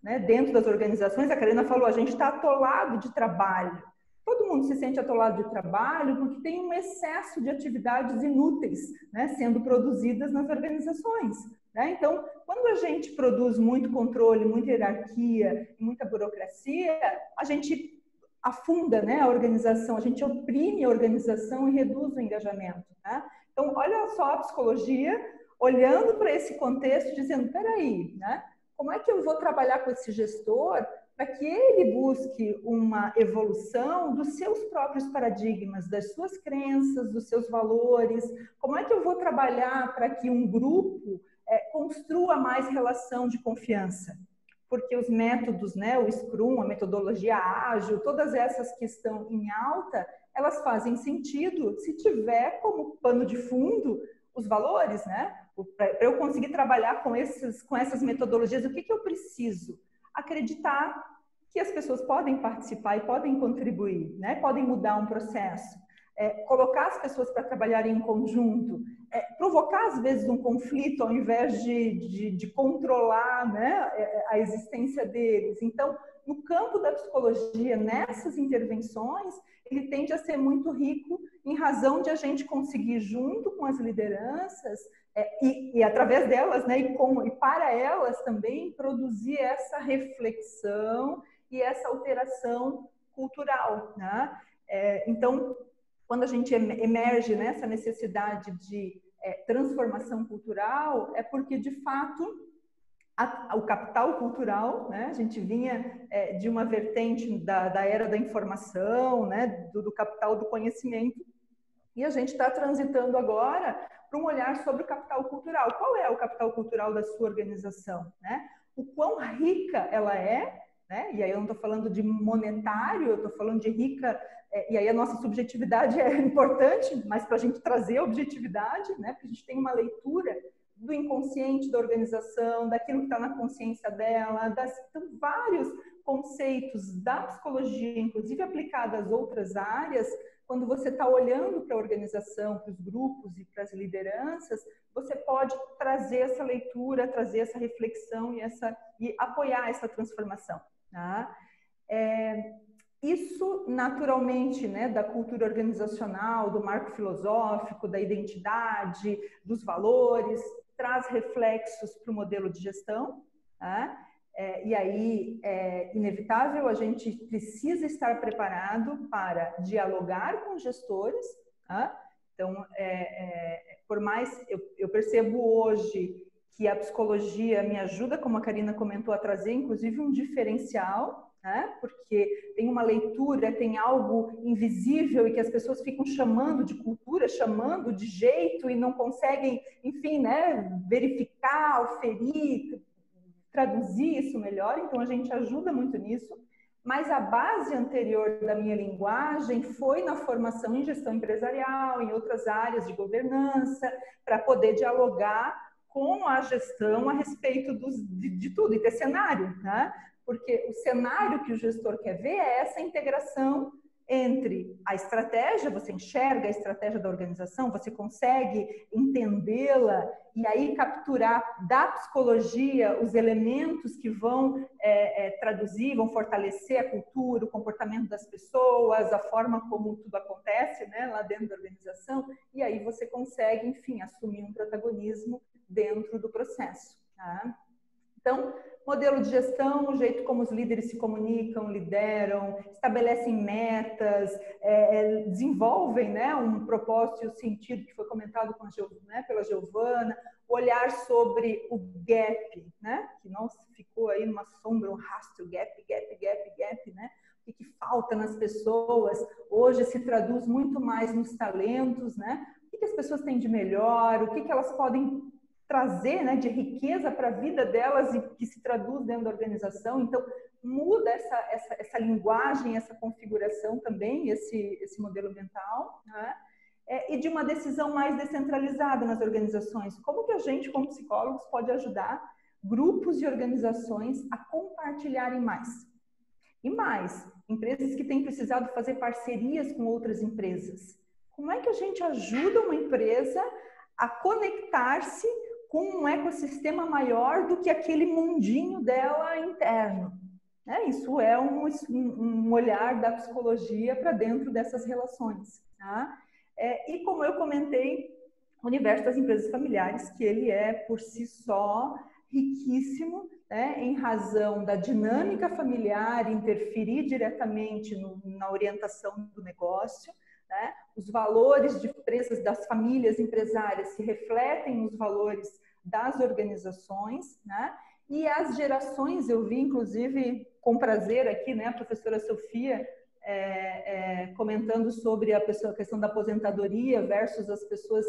né, dentro das organizações. A Karina falou, a gente está atolado de trabalho. Todo mundo se sente atolado de trabalho porque tem um excesso de atividades inúteis, né, sendo produzidas nas organizações. Né? Então, quando a gente produz muito controle, muita hierarquia, muita burocracia, a gente afunda, né, a organização, a gente oprime a organização e reduz o engajamento. Né? Então, olha só a psicologia olhando para esse contexto, dizendo, peraí, né, como é que eu vou trabalhar com esse gestor para que ele busque uma evolução dos seus próprios paradigmas, das suas crenças, dos seus valores? Como é que eu vou trabalhar para que um grupo construa mais relação de confiança? Porque os métodos, né, o Scrum, a metodologia ágil, todas essas que estão em alta, elas fazem sentido se tiver como pano de fundo os valores, né? Para eu conseguir trabalhar com essas metodologias, o que eu preciso? Acreditar que as pessoas podem participar e podem contribuir, né? Podem mudar um processo. Colocar as pessoas para trabalharem em conjunto, provocar às vezes um conflito ao invés de controlar, né, a existência deles. Então, no campo da psicologia, nessas intervenções, ele tende a ser muito rico em razão de a gente conseguir, junto com as lideranças, e através delas, né, e para elas também, produzir essa reflexão e essa alteração cultural. Né? Então, quando a gente emerge nessa necessidade de transformação cultural, é porque, de fato, o capital cultural, né? A gente vinha de uma vertente da era da informação, né? do capital do conhecimento, e a gente está transitando agora para um olhar sobre o capital cultural. Qual é o capital cultural da sua organização? Né? O quão rica ela é, né? E aí eu não estou falando de monetário, eu estou falando de rica, e aí a nossa subjetividade é importante, mas para a gente trazer a objetividade, né? Porque a gente tem uma leitura do inconsciente da organização, daquilo que está na consciência dela, então, vários conceitos da psicologia, inclusive aplicada às outras áreas. Quando você está olhando para a organização, para os grupos e para as lideranças, você pode trazer essa leitura, trazer essa reflexão e apoiar essa transformação. Tá? Isso, naturalmente, né, da cultura organizacional, do marco filosófico, da identidade, dos valores, traz reflexos para o modelo de gestão. Tá? E aí é inevitável, a gente precisa estar preparado para dialogar com gestores. Tá? Então, por mais eu percebo hoje que a psicologia me ajuda, como a Karina comentou, a trazer inclusive um diferencial, né? Porque tem uma leitura, tem algo invisível e que as pessoas ficam chamando de cultura, chamando de jeito e não conseguem, enfim, né, verificar, oferir, traduzir isso melhor. Então, a gente ajuda muito nisso. Mas a base anterior da minha linguagem foi na formação em gestão empresarial, em outras áreas de governança, para poder dialogar com a gestão a respeito de tudo, e ter cenário, né? Porque o cenário que o gestor quer ver é essa integração entre a estratégia, você enxerga a estratégia da organização, você consegue entendê-la e aí capturar da psicologia os elementos que vão traduzir, vão fortalecer a cultura, o comportamento das pessoas, a forma como tudo acontece, né, lá dentro da organização, e aí você consegue, enfim, assumir um protagonismo dentro do processo. Tá? Então, modelo de gestão, o jeito como os líderes se comunicam, lideram, estabelecem metas, desenvolvem, né, um propósito e o sentido que foi comentado pela Giovana, olhar sobre o gap, né, que nossa, ficou aí numa sombra, um rastro, gap, né, o que falta nas pessoas, hoje se traduz muito mais nos talentos, né, o que as pessoas têm de melhor, o que elas podem trazer, né, de riqueza para a vida delas e que se traduz dentro da organização. Então, muda essa linguagem, essa configuração também, esse modelo mental, né? E de uma decisão mais descentralizada nas organizações. Como que a gente, como psicólogos, pode ajudar grupos e organizações a compartilharem mais? E mais, empresas que têm precisado fazer parcerias com outras empresas. Como é que a gente ajuda uma empresa a conectar-se com um ecossistema maior do que aquele mundinho dela interno. Isso é um olhar da psicologia para dentro dessas relações. Tá? E como eu comentei, o universo das empresas familiares, que ele é por si só riquíssimo, né, em razão da dinâmica familiar interferir diretamente na orientação do negócio, né? Os valores de empresas, das famílias empresárias se refletem nos valores das organizações, né? E as gerações, eu vi inclusive com prazer aqui, né, a professora Sofia comentando sobre a questão da aposentadoria versus as pessoas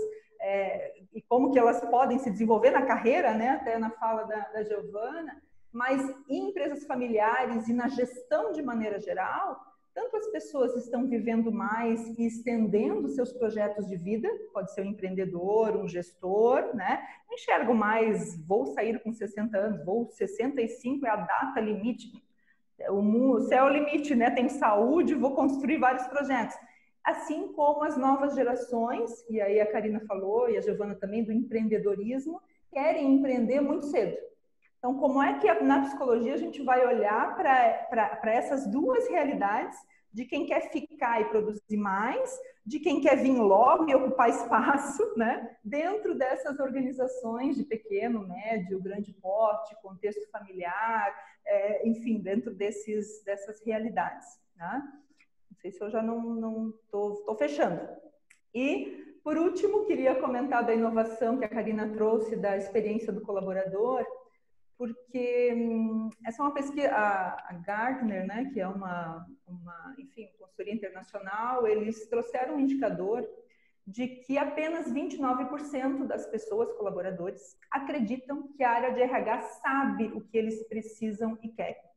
e como que elas podem se desenvolver na carreira, né, até na fala da Giovana, mas em empresas familiares e na gestão de maneira geral, tanto as pessoas estão vivendo mais e estendendo seus projetos de vida, pode ser um empreendedor, um gestor, né? Não enxergo mais, vou sair com 60 anos, vou 65 é a data limite, o céu é o limite, né? Tenho saúde, vou construir vários projetos. Assim como as novas gerações, e aí a Karina falou, e a Giovana também, do empreendedorismo, querem empreender muito cedo. Então, como é que na psicologia a gente vai olhar para essas duas realidades, de quem quer ficar e produzir mais, de quem quer vir logo e ocupar espaço, né? Dentro dessas organizações de pequeno, médio, grande porte, contexto familiar, enfim, dentro dessas realidades. Né? Não sei se eu já não estou fechando. E, por último, queria comentar da inovação que a Karina trouxe, da experiência do colaborador, porque essa é uma pesquisa, a Gartner, né, que é enfim, consultoria internacional, eles trouxeram um indicador de que apenas 29% das pessoas, colaboradores, acreditam que a área de RH sabe o que eles precisam e querem.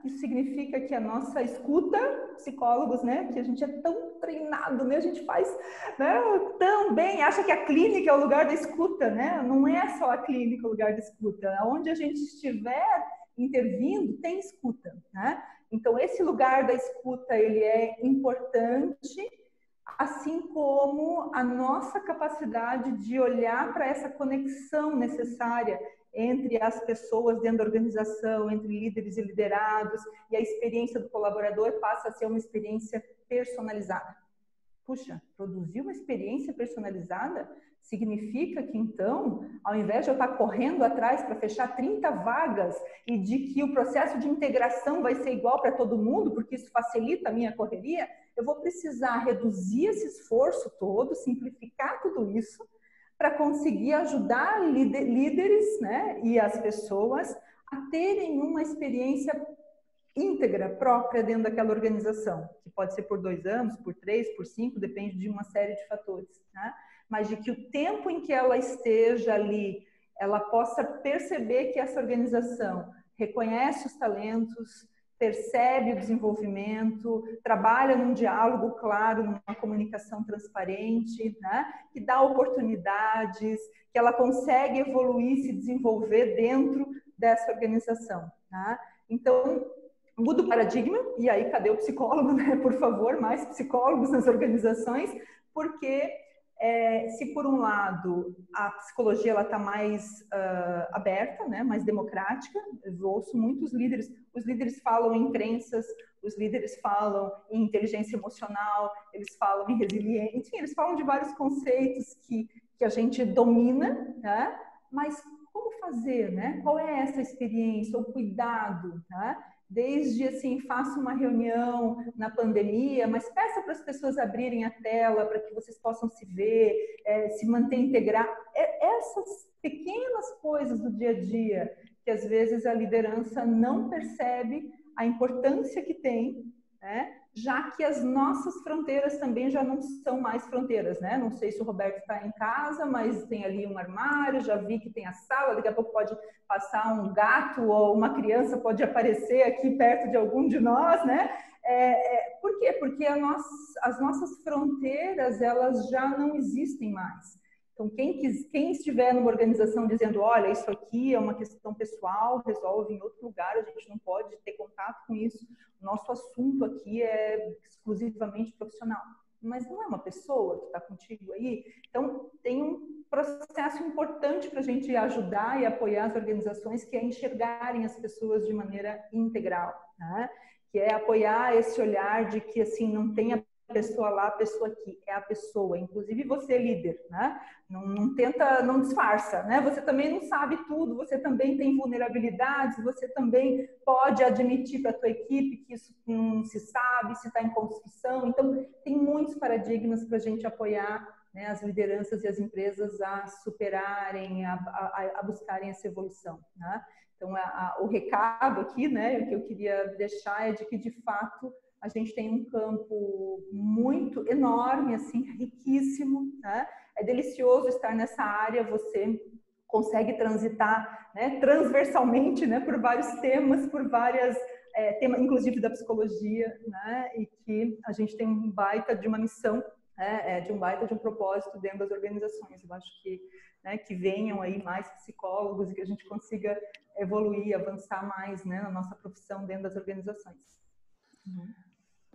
Isso significa que a nossa escuta, psicólogos, né, que a gente é tão treinado, né, a gente faz, né, tão bem, acha que a clínica é o lugar da escuta, né? Não é só a clínica o lugar da escuta. Onde a gente estiver intervindo, tem escuta, né? Então, esse lugar da escuta, ele é importante, assim como a nossa capacidade de olhar para essa conexão necessária entre as pessoas dentro da organização, entre líderes e liderados, e a experiência do colaborador passa a ser uma experiência personalizada. Puxa, produzir uma experiência personalizada significa que, então, ao invés de eu estar correndo atrás para fechar 30 vagas e de que o processo de integração vai ser igual para todo mundo, porque isso facilita a minha correria, eu vou precisar reduzir esse esforço todo, simplificar tudo isso, para conseguir ajudar líderes, né, e as pessoas a terem uma experiência íntegra, própria dentro daquela organização, que pode ser por 2 anos, por 3, por 5, depende de uma série de fatores, né? Mas de que o tempo em que ela esteja ali, ela possa perceber que essa organização reconhece os talentos, percebe o desenvolvimento, trabalha num diálogo claro, numa comunicação transparente, né? Que dá oportunidades, que ela consegue evoluir, se desenvolver dentro dessa organização, né? Então, muda o paradigma, e aí cadê o psicólogo, né? Por favor, mais psicólogos nas organizações, porque se por um lado a psicologia ela está mais aberta, né? Mais democrática, eu ouço muitos líderes, os líderes falam em crenças, os líderes falam em inteligência emocional, eles falam em resiliência, enfim, eles falam de vários conceitos que a gente domina, né? Mas como fazer, né? Qual é essa experiência, o cuidado, né? Desde, assim, faça uma reunião na pandemia, mas peça para as pessoas abrirem a tela para que vocês possam se ver, se manter integrado. Essas pequenas coisas do dia a dia que, às vezes, a liderança não percebe a importância que tem, né? Já que as nossas fronteiras também já não são mais fronteiras, né? Não sei se o Roberto está em casa, mas tem ali um armário, já vi que tem a sala, daqui a pouco pode passar um gato ou uma criança pode aparecer aqui perto de algum de nós, né? Por quê? Porque as nossas fronteiras, elas já não existem mais. Então, quem estiver numa organização dizendo, olha, isso aqui é uma questão pessoal, resolve em outro lugar, a gente não pode ter contato com isso, o nosso assunto aqui é exclusivamente profissional. mas não é uma pessoa que está contigo aí? Então, tem um processo importante para a gente ajudar e apoiar as organizações, que é enxergarem as pessoas de maneira integral, né? Que é apoiar esse olhar de que, assim, não tem a pessoa lá, a pessoa aqui, é a pessoa. Inclusive você, líder, né? Não tenta, não disfarça, né? Você também não sabe tudo, você também tem vulnerabilidades, você também pode admitir para a tua equipe que isso não se sabe, se está em construção. Então, tem muitos paradigmas para a gente apoiar, né, as lideranças e as empresas a superarem, a buscarem essa evolução, né? Então, o recado aqui, né, que eu queria deixar é de que, de fato, a gente tem um campo muito enorme, assim, riquíssimo, né? É delicioso estar nessa área, você consegue transitar, né, transversalmente, né, por vários temas, por várias temas, inclusive da psicologia, né? E que a gente tem um baita de uma missão, de um baita de um propósito dentro das organizações. Eu acho que, né, que venham aí mais psicólogos e que a gente consiga evoluir, avançar mais, né, na nossa profissão dentro das organizações.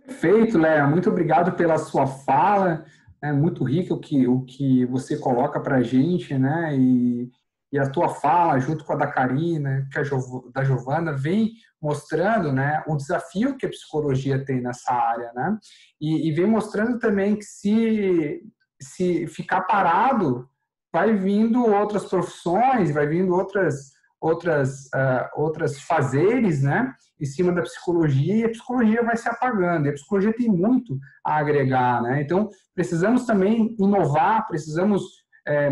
Perfeito, Léa. Muito obrigado pela sua fala. É muito rico o que você coloca para a gente, né? E a tua fala, junto com a da Karina, da Giovana, vem mostrando, né, o desafio que a psicologia tem nessa área, né? E vem mostrando também que se ficar parado, vai vindo outras profissões, vai vindo outras fazeres, né, em cima da psicologia, e a psicologia vai se apagando. E a psicologia tem muito a agregar, né? Então, precisamos também inovar, precisamos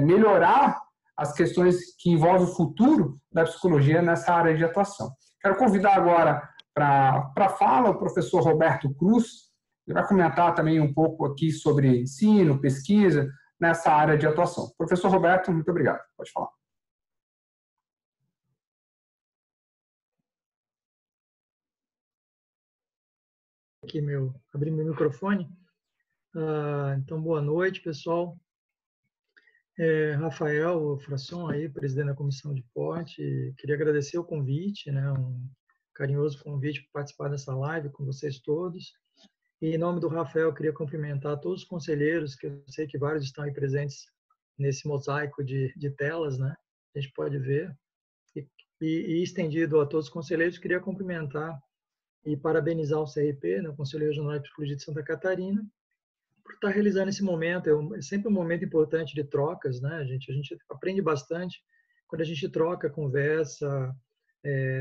melhorar as questões que envolvem o futuro da psicologia nessa área de atuação. Quero convidar agora para a fala o professor Roberto Cruz. Ele vai comentar também um pouco aqui sobre ensino, pesquisa, nessa área de atuação. Professor Roberto, muito obrigado. Pode falar. Aqui abri meu microfone. Então, boa noite, pessoal. Rafael Frasson, aí, presidente da Comissão de Porte. Queria agradecer o convite, né, um carinhoso convite para participar dessa live com vocês todos. E, em nome do Rafael, queria cumprimentar todos os conselheiros, que eu sei que vários estão aí presentes nesse mosaico de telas, né? A gente pode ver. E estendido a todos os conselheiros, queria cumprimentar e parabenizar o CRP, né, o Conselho Regional de Psicologia de Santa Catarina, por estar realizando esse momento. É sempre um momento importante de trocas, né? A gente aprende bastante quando a gente troca, conversa,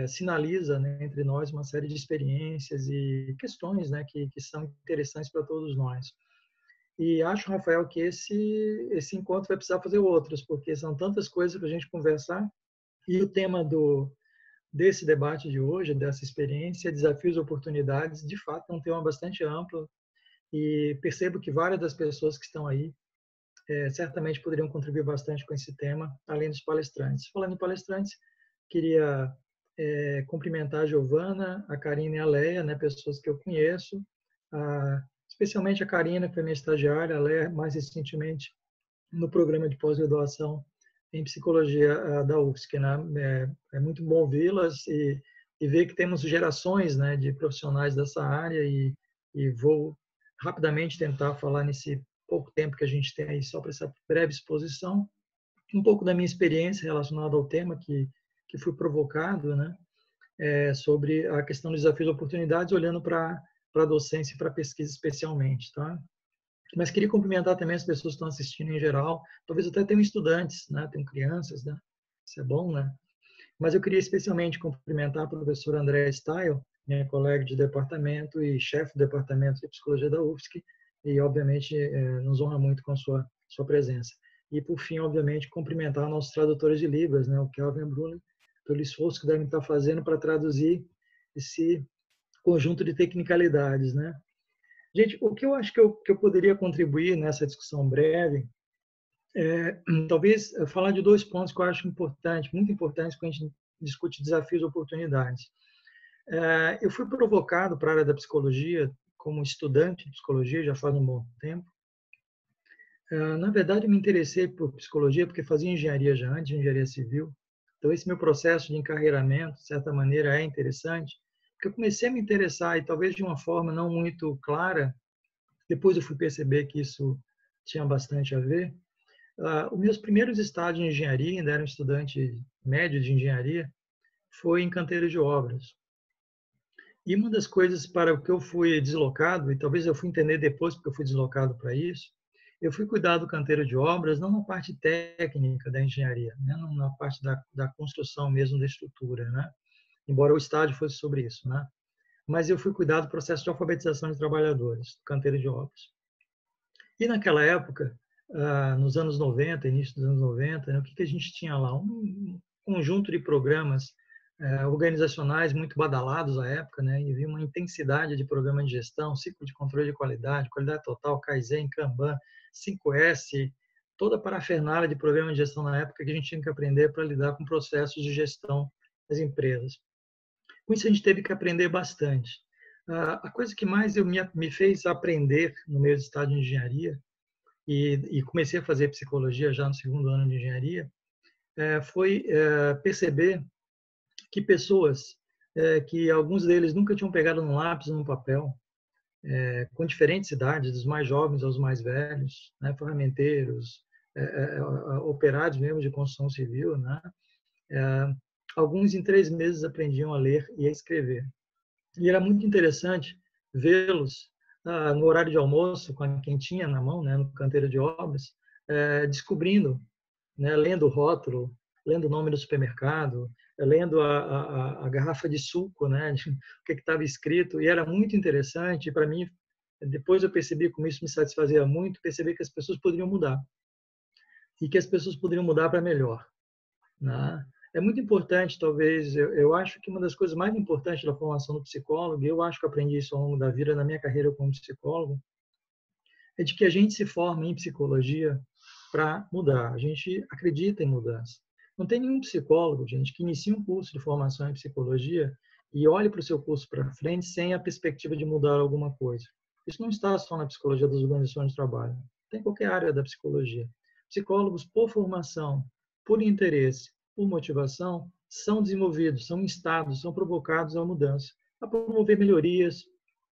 sinaliza, né, entre nós uma série de experiências e questões, né, que são interessantes para todos nós. E acho, Rafael, que esse encontro vai precisar fazer outros, porque são tantas coisas para a gente conversar. E o tema desse debate de hoje, dessa experiência, desafios e oportunidades, de fato é um tema bastante amplo, e percebo que várias das pessoas que estão aí certamente poderiam contribuir bastante com esse tema, além dos palestrantes. Falando em palestrantes, queria cumprimentar a Giovana, a Karina e a Léa, né, pessoas que eu conheço, especialmente a Karina, que foi minha estagiária, a Léa, mais recentemente, no programa de pós-graduação em psicologia da UFSC, né? É muito bom vê-las e ver que temos gerações, né, de profissionais dessa área, e vou rapidamente tentar falar nesse pouco tempo que a gente tem aí, só para essa breve exposição, um pouco da minha experiência relacionada ao tema que fui provocado, né, sobre a questão dos desafios e oportunidades, olhando para a docência e para a pesquisa especialmente, tá? Mas queria cumprimentar também as pessoas que estão assistindo em geral. Talvez até tenham estudantes, né? Tenham crianças, né? Isso é bom, né? Mas eu queria especialmente cumprimentar a professora Andréa Stael, minha colega de departamento e chefe do departamento de psicologia da UFSC, e obviamente nos honra muito com a sua presença. E por fim, obviamente, cumprimentar nossos tradutores de Libras, né? O Kelvin Brunner, pelo esforço que devem estar fazendo para traduzir esse conjunto de tecnicalidades, né? Gente, o que eu acho que eu poderia contribuir nessa discussão breve talvez falar de 2 pontos que eu acho importantes, muito importantes, quando a gente discute desafios e oportunidades. Eu fui provocado para a área da psicologia como estudante de psicologia já faz um bom tempo. Na verdade, eu me interessei por psicologia porque fazia engenharia já antes, engenharia civil. Então, esse meu processo de encarreiramento, de certa maneira, é interessante, porque eu comecei a me interessar, e talvez de uma forma não muito clara, Depois eu fui perceber que isso tinha bastante a ver. Os meus primeiros estágios em engenharia, ainda era um estudante médio de engenharia, foi em canteiro de obras. E uma das coisas para o que eu fui deslocado, e talvez eu fui entender depois porque eu fui deslocado para isso, eu fui cuidar do canteiro de obras não na parte técnica da engenharia, né? Não na parte da construção mesmo da estrutura, né? Embora o estágio fosse sobre isso, né? Mas eu fui cuidar do processo de alfabetização de trabalhadores, do canteiro de obras. E naquela época, nos anos 90, início dos anos 90, né, o que a gente tinha lá? Um conjunto de programas organizacionais muito badalados à época, né? E havia uma intensidade de programa de gestão, ciclo de controle de qualidade total, Kaizen, Kanban, 5S, toda a parafernália de programa de gestão na época que a gente tinha que aprender para lidar com processos de gestão das empresas. Com isso a gente teve que aprender bastante. A coisa que mais me fez aprender no meu estágio de engenharia, e comecei a fazer psicologia já no segundo ano de engenharia, foi perceber que pessoas, que alguns deles nunca tinham pegado no lápis ou no papel, com diferentes idades, dos mais jovens aos mais velhos, né, ferramenteiros, operários mesmo de construção civil, né, alguns em 3 meses aprendiam a ler e a escrever. E era muito interessante vê-los no horário de almoço, com a quentinha na mão, né, no canteiro de obras, descobrindo, né, lendo o rótulo, lendo o nome do supermercado, lendo a garrafa de suco, né, o que estava escrito, e era muito interessante. Para mim, depois eu percebi como isso me satisfazia muito, perceber que as pessoas poderiam mudar, e que as pessoas poderiam mudar para melhor, né? É muito importante, talvez, eu acho que uma das coisas mais importantes da formação do psicólogo, e eu acho que aprendi isso ao longo da vida, na minha carreira como psicólogo, é de que a gente se forma em psicologia para mudar. A gente acredita em mudança. Não tem nenhum psicólogo, gente, que inicie um curso de formação em psicologia e olhe para o seu curso para frente sem a perspectiva de mudar alguma coisa. Isso não está só na psicologia das organizações de trabalho. Tem qualquer área da psicologia. Psicólogos, por formação, por interesse, por motivação, são desenvolvidos, são instados, são provocados à mudança, a promover melhorias,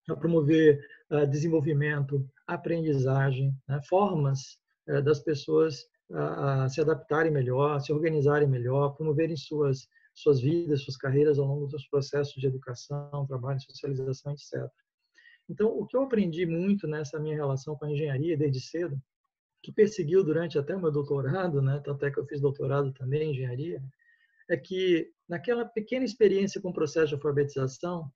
a promover desenvolvimento, aprendizagem, né, formas das pessoas a se adaptarem melhor, a se organizarem melhor, promoverem suas vidas, suas carreiras ao longo dos processos de educação, trabalho, socialização, etc. Então, o que eu aprendi muito nessa minha relação com a engenharia desde cedo, que perseguiu durante até o meu doutorado, né, tanto é que eu fiz doutorado também em engenharia, é que naquela pequena experiência com o processo de alfabetização,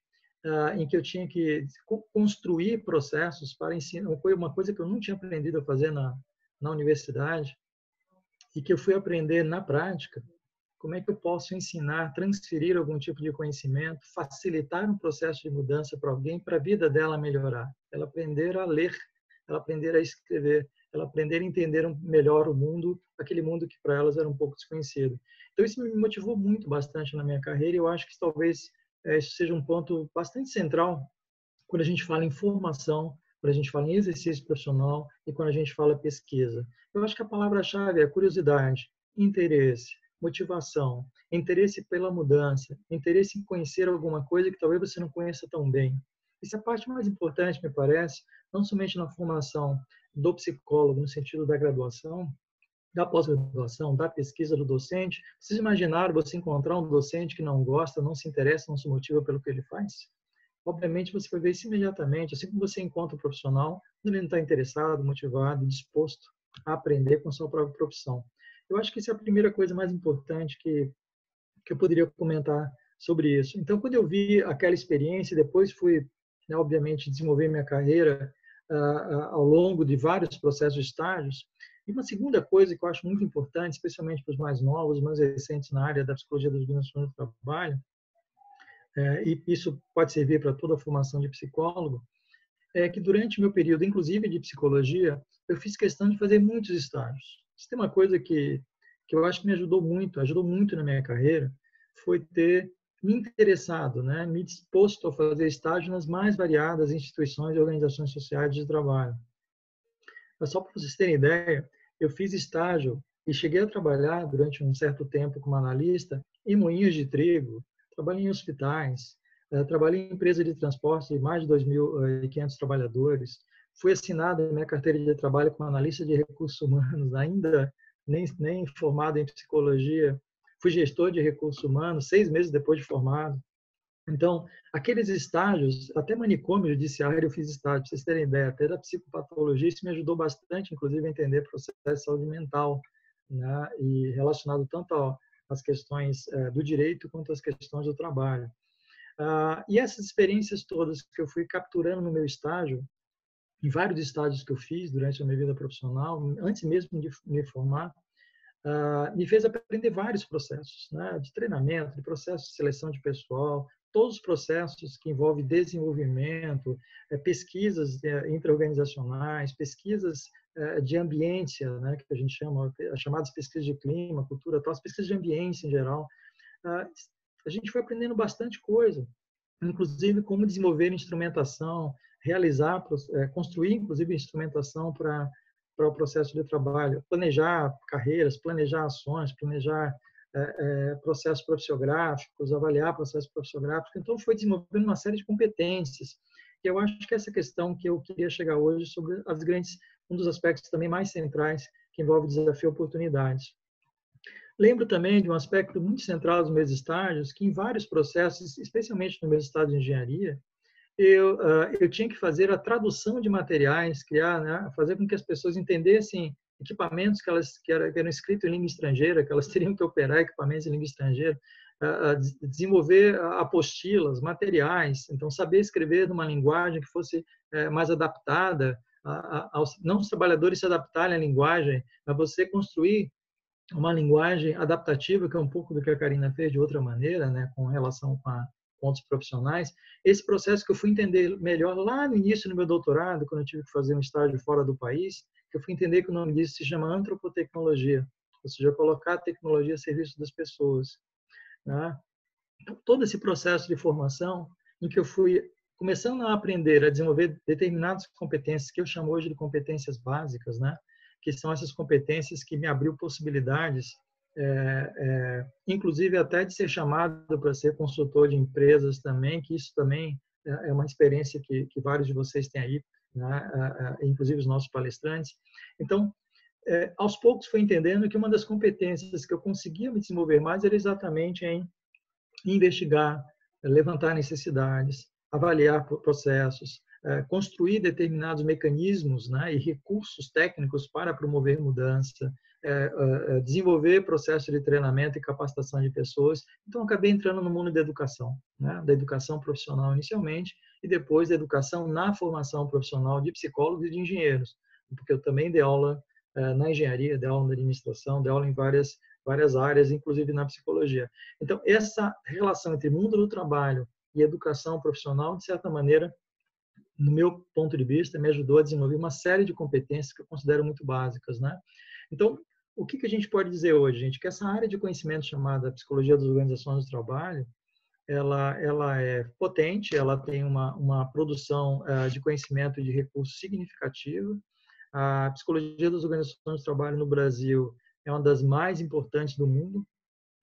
em que eu tinha que construir processos para ensinar, uma coisa que eu não tinha aprendido a fazer na universidade, e que eu fui aprender na prática, como é que eu posso ensinar, transferir algum tipo de conhecimento, facilitar um processo de mudança para alguém, para a vida dela melhorar. Ela aprender a ler, ela aprender a escrever, ela aprender a entender melhor o mundo, aquele mundo que para elas era um pouco desconhecido. Então isso me motivou muito bastante na minha carreira, e eu acho que talvez isso seja um ponto bastante central quando a gente fala em formação, quando a gente fala em exercício profissional e quando a gente fala pesquisa. Eu acho que a palavra-chave é curiosidade, interesse, motivação, interesse pela mudança, interesse em conhecer alguma coisa que talvez você não conheça tão bem. Essa é a parte mais importante, me parece, não somente na formação do psicólogo, no sentido da graduação, da pós-graduação, da pesquisa do docente. Vocês imaginaram você encontrar um docente que não gosta, não se interessa, não se motiva pelo que ele faz? Obviamente você vai ver isso imediatamente, assim como você encontra um profissional, ele não está interessado, motivado, disposto a aprender com sua própria profissão. Eu acho que essa é a primeira coisa mais importante que eu poderia comentar sobre isso. Então, quando eu vi aquela experiência, depois fui, né, obviamente, desenvolver minha carreira ao longo de vários processos de estágios. E uma segunda coisa que eu acho muito importante, especialmente para os mais novos, mais recentes na área da psicologia das organizações do trabalho, e isso pode servir para toda a formação de psicólogo, é que durante o meu período, inclusive de psicologia, eu fiz questão de fazer muitos estágios. Isso tem uma coisa que eu acho que me ajudou muito na minha carreira, foi ter me interessado, né, me disposto a fazer estágio nas mais variadas instituições e organizações sociais de trabalho. Mas só para vocês terem ideia, eu fiz estágio e cheguei a trabalhar durante um certo tempo como analista em moinhos de trigo, trabalhei em hospitais, trabalhei em empresa de transporte de mais de 2.500 trabalhadores, fui assinado minha carteira de trabalho como analista de recursos humanos, ainda nem formado em psicologia. Fui gestor de recursos humanos 6 meses depois de formado. Então, aqueles estágios, até manicômio judiciário eu fiz estágio, para vocês terem ideia, até da psicopatologia, isso me ajudou bastante, inclusive, a entender processo de saúde mental, né? E relacionado tanto às questões do direito quanto às questões do trabalho. E essas experiências todas que eu fui capturando no meu estágio, em vários estágios que eu fiz durante a minha vida profissional, antes mesmo de me formar, me fez aprender vários processos, né, de treinamento, de processo de seleção de pessoal, todos os processos que envolvem desenvolvimento, pesquisas intraorganizacionais, pesquisas de ambiência, né, que a gente chama, as chamadas pesquisas de clima, cultura, tal, as pesquisas de ambiência em geral. A gente foi aprendendo bastante coisa, inclusive como desenvolver instrumentação, realizar, construir, inclusive, instrumentação para o processo de trabalho, planejar carreiras, planejar ações, planejar processos profissiográficos, avaliar processos profissiográficos. Então, foi desenvolvendo uma série de competências. E eu acho que essa questão que eu queria chegar hoje sobre um dos aspectos também mais centrais que envolve desafio e oportunidades. Lembro também de um aspecto muito central dos meus estágios, que em vários processos, especialmente no meu estágio de engenharia, eu tinha que fazer a tradução de materiais, criar, né, fazer com que as pessoas entendessem equipamentos que eram escritos em língua estrangeira, que elas teriam que operar equipamentos em língua estrangeira, desenvolver apostilas, materiais, então saber escrever numa linguagem que fosse mais adaptada, não os trabalhadores se adaptarem à linguagem, mas você construir uma linguagem adaptativa, que é um pouco do que a Karina fez de outra maneira, né, com relação com outros profissionais. Esse processo que eu fui entender melhor lá no início do meu doutorado, quando eu tive que fazer um estágio fora do país, que eu fui entender que o nome disso se chama antropotecnologia, ou seja, colocar a tecnologia a serviço das pessoas, né? Então, todo esse processo de formação, em que eu fui começando a aprender a desenvolver determinadas competências, que eu chamo hoje de competências básicas, né? Que são essas competências que me abriu possibilidades, inclusive até de ser chamado para ser consultor de empresas também, que isso também é uma experiência que vários de vocês têm aí, né? Inclusive os nossos palestrantes. Então, aos poucos fui entendendo que uma das competências que eu conseguia me desenvolver mais era exatamente em investigar, levantar necessidades, avaliar processos, construir determinados mecanismos, né, e recursos técnicos para promover mudança, desenvolver processo de treinamento e capacitação de pessoas. Então, acabei entrando no mundo da educação, né, da educação profissional inicialmente, e depois da educação na formação profissional de psicólogos e de engenheiros, porque eu também dei aula na engenharia, dei aula na administração, dei aula em várias áreas, inclusive na psicologia. Então, essa relação entre mundo do trabalho e educação profissional, de certa maneira, no meu ponto de vista, me ajudou a desenvolver uma série de competências que eu considero muito básicas, né? Então, o que a gente pode dizer hoje, gente? Que essa área de conhecimento chamada psicologia das organizações do trabalho, ela é potente, ela tem uma produção de conhecimento e de recursos significativa. A psicologia das organizações do trabalho no Brasil é uma das mais importantes do mundo,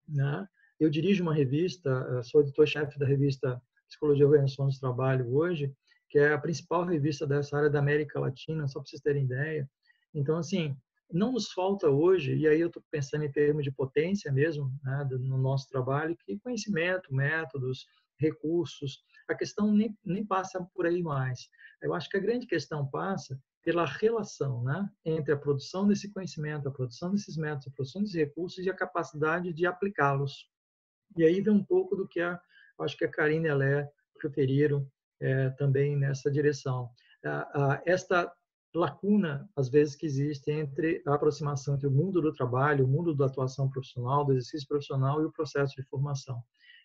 né? Eu dirijo uma revista, sou editor-chefe da revista Psicologia e Organizações do Trabalho hoje, que é a principal revista dessa área da América Latina, só para vocês terem ideia. Então, assim, não nos falta hoje, e aí eu estou pensando em termos de potência mesmo, né, no nosso trabalho, que conhecimento, métodos, recursos, a questão nem passa por aí mais. Eu acho que a grande questão passa pela relação, né, entre a produção desse conhecimento, a produção desses métodos, a produção desses recursos e a capacidade de aplicá-los. E aí vem um pouco do que acho que a Karina e a Lé referiram também nessa direção. Esta lacuna, às vezes, que existe entre a aproximação entre o mundo do trabalho, o mundo da atuação profissional, do exercício profissional e o processo de formação.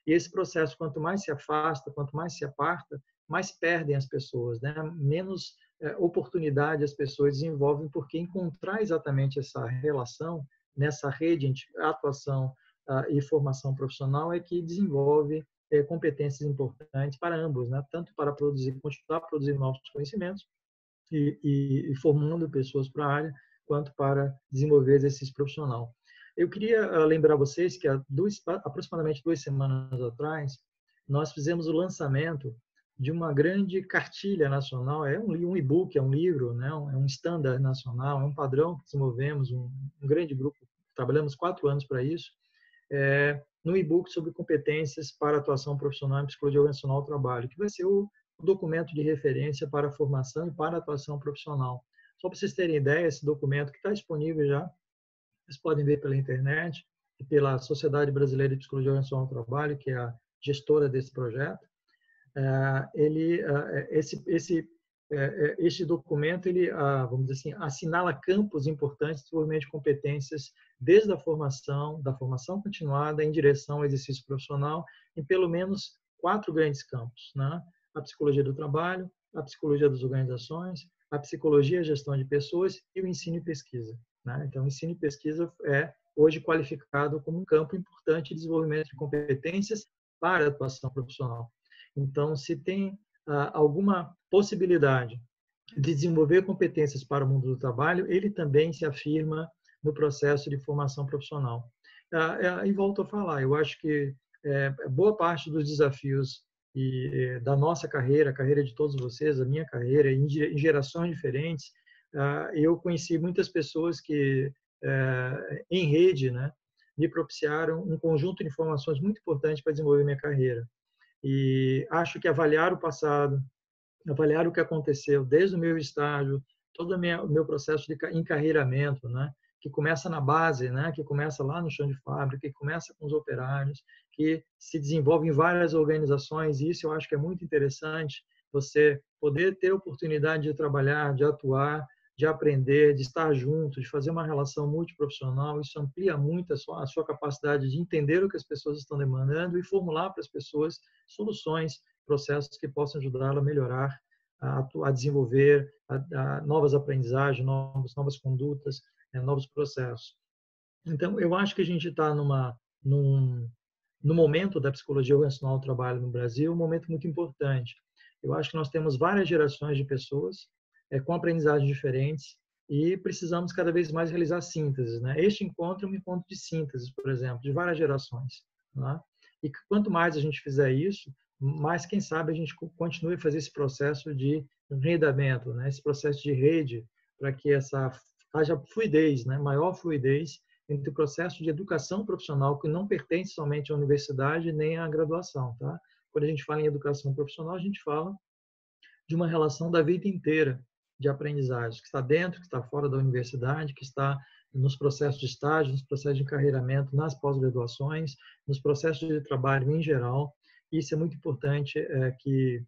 E esse processo, quanto mais se afasta, quanto mais se aparta, mais perdem as pessoas, né? Menos oportunidade as pessoas desenvolvem, porque encontrar exatamente essa relação nessa rede de atuação e formação profissional é que desenvolve competências importantes para ambos, né? Tanto para continuar a produzir novos conhecimentos e formando pessoas para a área, quanto para desenvolver exercício profissional. Eu queria lembrar vocês que aproximadamente 2 semanas atrás, nós fizemos o lançamento de uma grande cartilha nacional, é um e-book, é um livro, né? É um standard nacional, é um padrão que desenvolvemos, um grande grupo, trabalhamos 4 anos para isso, no e-book sobre competências para atuação profissional em psicologia organizacional do trabalho, que vai ser o documento de referência para a formação e para a atuação profissional. Só para vocês terem ideia, esse documento que está disponível já, vocês podem ver pela internet e pela Sociedade Brasileira de Psicologia Organizacional do Trabalho, que é a gestora desse projeto. Este documento, ele, vamos dizer assim, assinala campos importantes de desenvolvimento de competências desde a formação, da formação continuada em direção ao exercício profissional, em pelo menos 4 grandes campos, né? A psicologia do trabalho, a psicologia das organizações, a psicologia e gestão de pessoas e o ensino e pesquisa, né? Então, o ensino e pesquisa é hoje qualificado como um campo importante de desenvolvimento de competências para a atuação profissional. Então, se tem alguma possibilidade de desenvolver competências para o mundo do trabalho, ele também se afirma no processo de formação profissional. E volto a falar, eu acho que boa parte dos desafios da nossa carreira, a carreira de todos vocês, a minha carreira, em gerações diferentes, eu conheci muitas pessoas que, em rede, né, me propiciaram um conjunto de informações muito importantes para desenvolver minha carreira. E acho que avaliar o passado, avaliar o que aconteceu desde o meu estágio, todo o meu processo de encarreiramento, né, que começa na base, né, que começa lá no chão de fábrica, que começa com os operários, que se desenvolve em várias organizações, e isso eu acho que é muito interessante, você poder ter a oportunidade de trabalhar, de atuar, de aprender, de estar junto, de fazer uma relação multiprofissional. Isso amplia muito a sua capacidade de entender o que as pessoas estão demandando e formular para as pessoas soluções, processos que possam ajudá-la a melhorar, a desenvolver novas aprendizagens, novas condutas, novos processos. Então, eu acho que a gente está no momento da psicologia organizacional do trabalho no Brasil, um momento muito importante. Eu acho que nós temos várias gerações de pessoas com aprendizagens diferentes e precisamos cada vez mais realizar sínteses, né? Este encontro é um encontro de síntese, por exemplo, de várias gerações, né? E quanto mais a gente fizer isso, mais, quem sabe, a gente continue a fazer esse processo de enredamento, né? Esse processo de rede, para que haja fluidez, né? Maior fluidez entre o processo de educação profissional, que não pertence somente à universidade nem à graduação, tá? Quando a gente fala em educação profissional, a gente fala de uma relação da vida inteira de aprendizagem, que está dentro, que está fora da universidade, que está nos processos de estágio, nos processos de encarreiramento, nas pós-graduações, nos processos de trabalho em geral. Isso é muito importante, que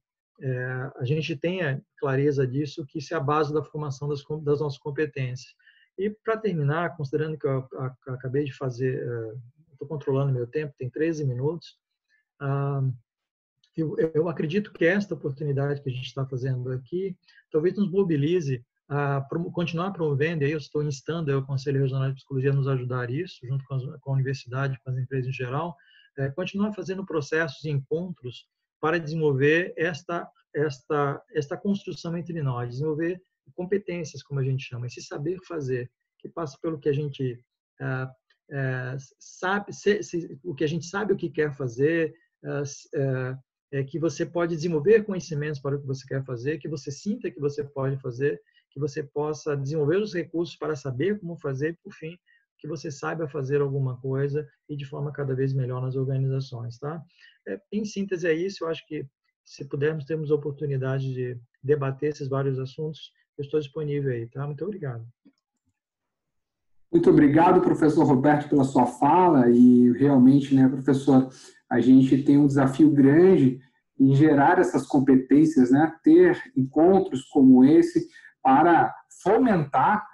a gente tenha clareza disso, que isso é a base da formação das nossas competências. E, para terminar, considerando que eu acabei de fazer, estou controlando meu tempo, tem 13 minutos, eu acredito que esta oportunidade que a gente está fazendo aqui talvez nos mobilize a continuar promovendo, e aí eu estou instando o Conselho Regional de Psicologia a nos ajudar isso, junto com a universidade, com as empresas em geral, continuar fazendo processos e encontros para desenvolver esta construção entre nós, desenvolver competências, como a gente chama, esse saber fazer, que passa pelo que a gente sabe, o que a gente sabe o que quer fazer, que você pode desenvolver conhecimentos para o que você quer fazer, que você sinta que você pode fazer, que você possa desenvolver os recursos para saber como fazer, e, por fim, que você saiba fazer alguma coisa e de forma cada vez melhor nas organizações, tá? Em síntese é isso. Eu acho que, se pudermos, temos a oportunidade de debater esses vários assuntos. Eu estou disponível aí, tá? Muito obrigado. Muito obrigado, professor Roberto, pela sua fala. E realmente, né, professor, a gente tem um desafio grande em gerar essas competências, né, ter encontros como esse para fomentar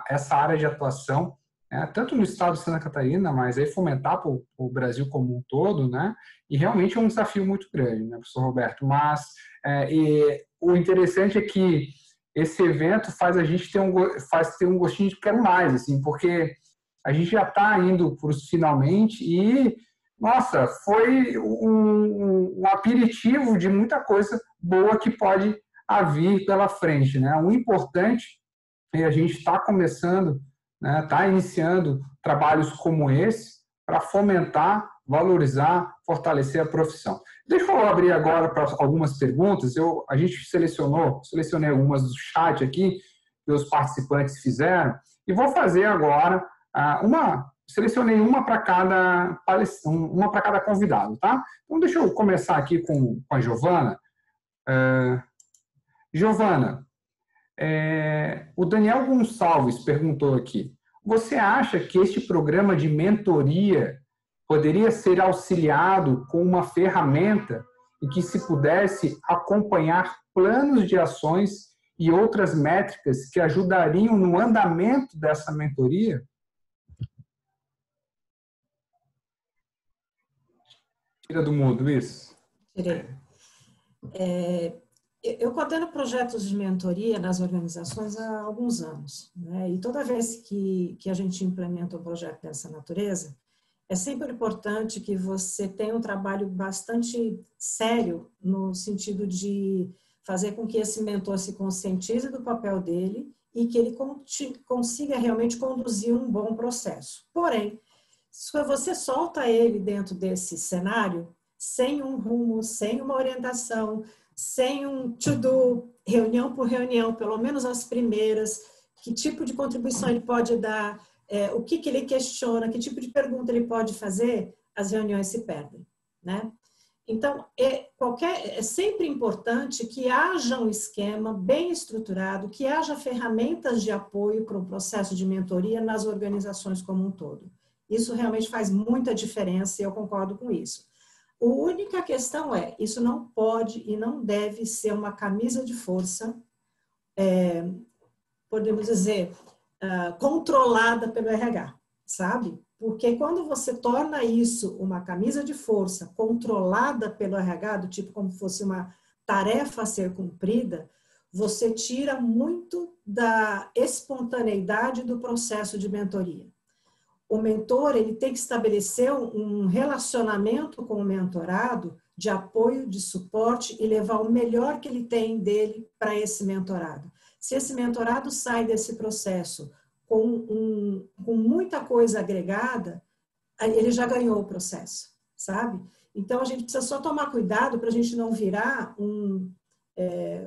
essa área de atuação, né, tanto no estado de Santa Catarina, mas aí fomentar para o Brasil como um todo, né, e realmente é um desafio muito grande, né, professor Roberto. Mas o interessante é que esse evento faz a gente ter um gostinho de quero mais, assim, porque a gente já está indo para os finalmente e, nossa, foi um aperitivo de muita coisa boa que pode vir pela frente, né? O importante é a gente estar começando, né, iniciando trabalhos como esse para fomentar, valorizar, fortalecer a profissão. Deixa eu abrir agora para algumas perguntas. A gente selecionei algumas do chat aqui, que os participantes fizeram, e vou fazer agora selecionei uma para cada convidado, tá? Então, deixa eu começar aqui com a Giovana. Giovana, o Daniel Gonçalves perguntou aqui, você acha que este programa de mentoria poderia ser auxiliado com uma ferramenta em que se pudesse acompanhar planos de ações e outras métricas que ajudariam no andamento dessa mentoria? Tira do mundo isso. Tirei. Eu coordeno projetos de mentoria nas organizações há alguns anos, né? E toda vez que a gente implementa um projeto dessa natureza, é sempre importante que você tenha um trabalho bastante sério no sentido de fazer com que esse mentor se conscientize do papel dele e que ele consiga realmente conduzir um bom processo. Porém, se você solta ele dentro desse cenário, sem um rumo, sem uma orientação, sem um to-do, reunião por reunião, pelo menos as primeiras, que tipo de contribuição ele pode dar, o que ele questiona, que tipo de pergunta ele pode fazer, as reuniões se perdem, né? Então, é sempre importante que haja um esquema bem estruturado, que haja ferramentas de apoio para o processo de mentoria nas organizações como um todo. Isso realmente faz muita diferença e eu concordo com isso. A única questão isso não pode e não deve ser uma camisa de força, podemos dizer, controlada pelo RH, sabe? Porque quando você torna isso uma camisa de força controlada pelo RH, do tipo como fosse uma tarefa a ser cumprida, você tira muito da espontaneidade do processo de mentoria. O mentor, ele tem que estabelecer um relacionamento com o mentorado de apoio, de suporte e levar o melhor que ele tem dele para esse mentorado. Se esse mentorado sai desse processo com muita coisa agregada, ele já ganhou o processo, sabe? Então, a gente precisa só tomar cuidado para a gente não virar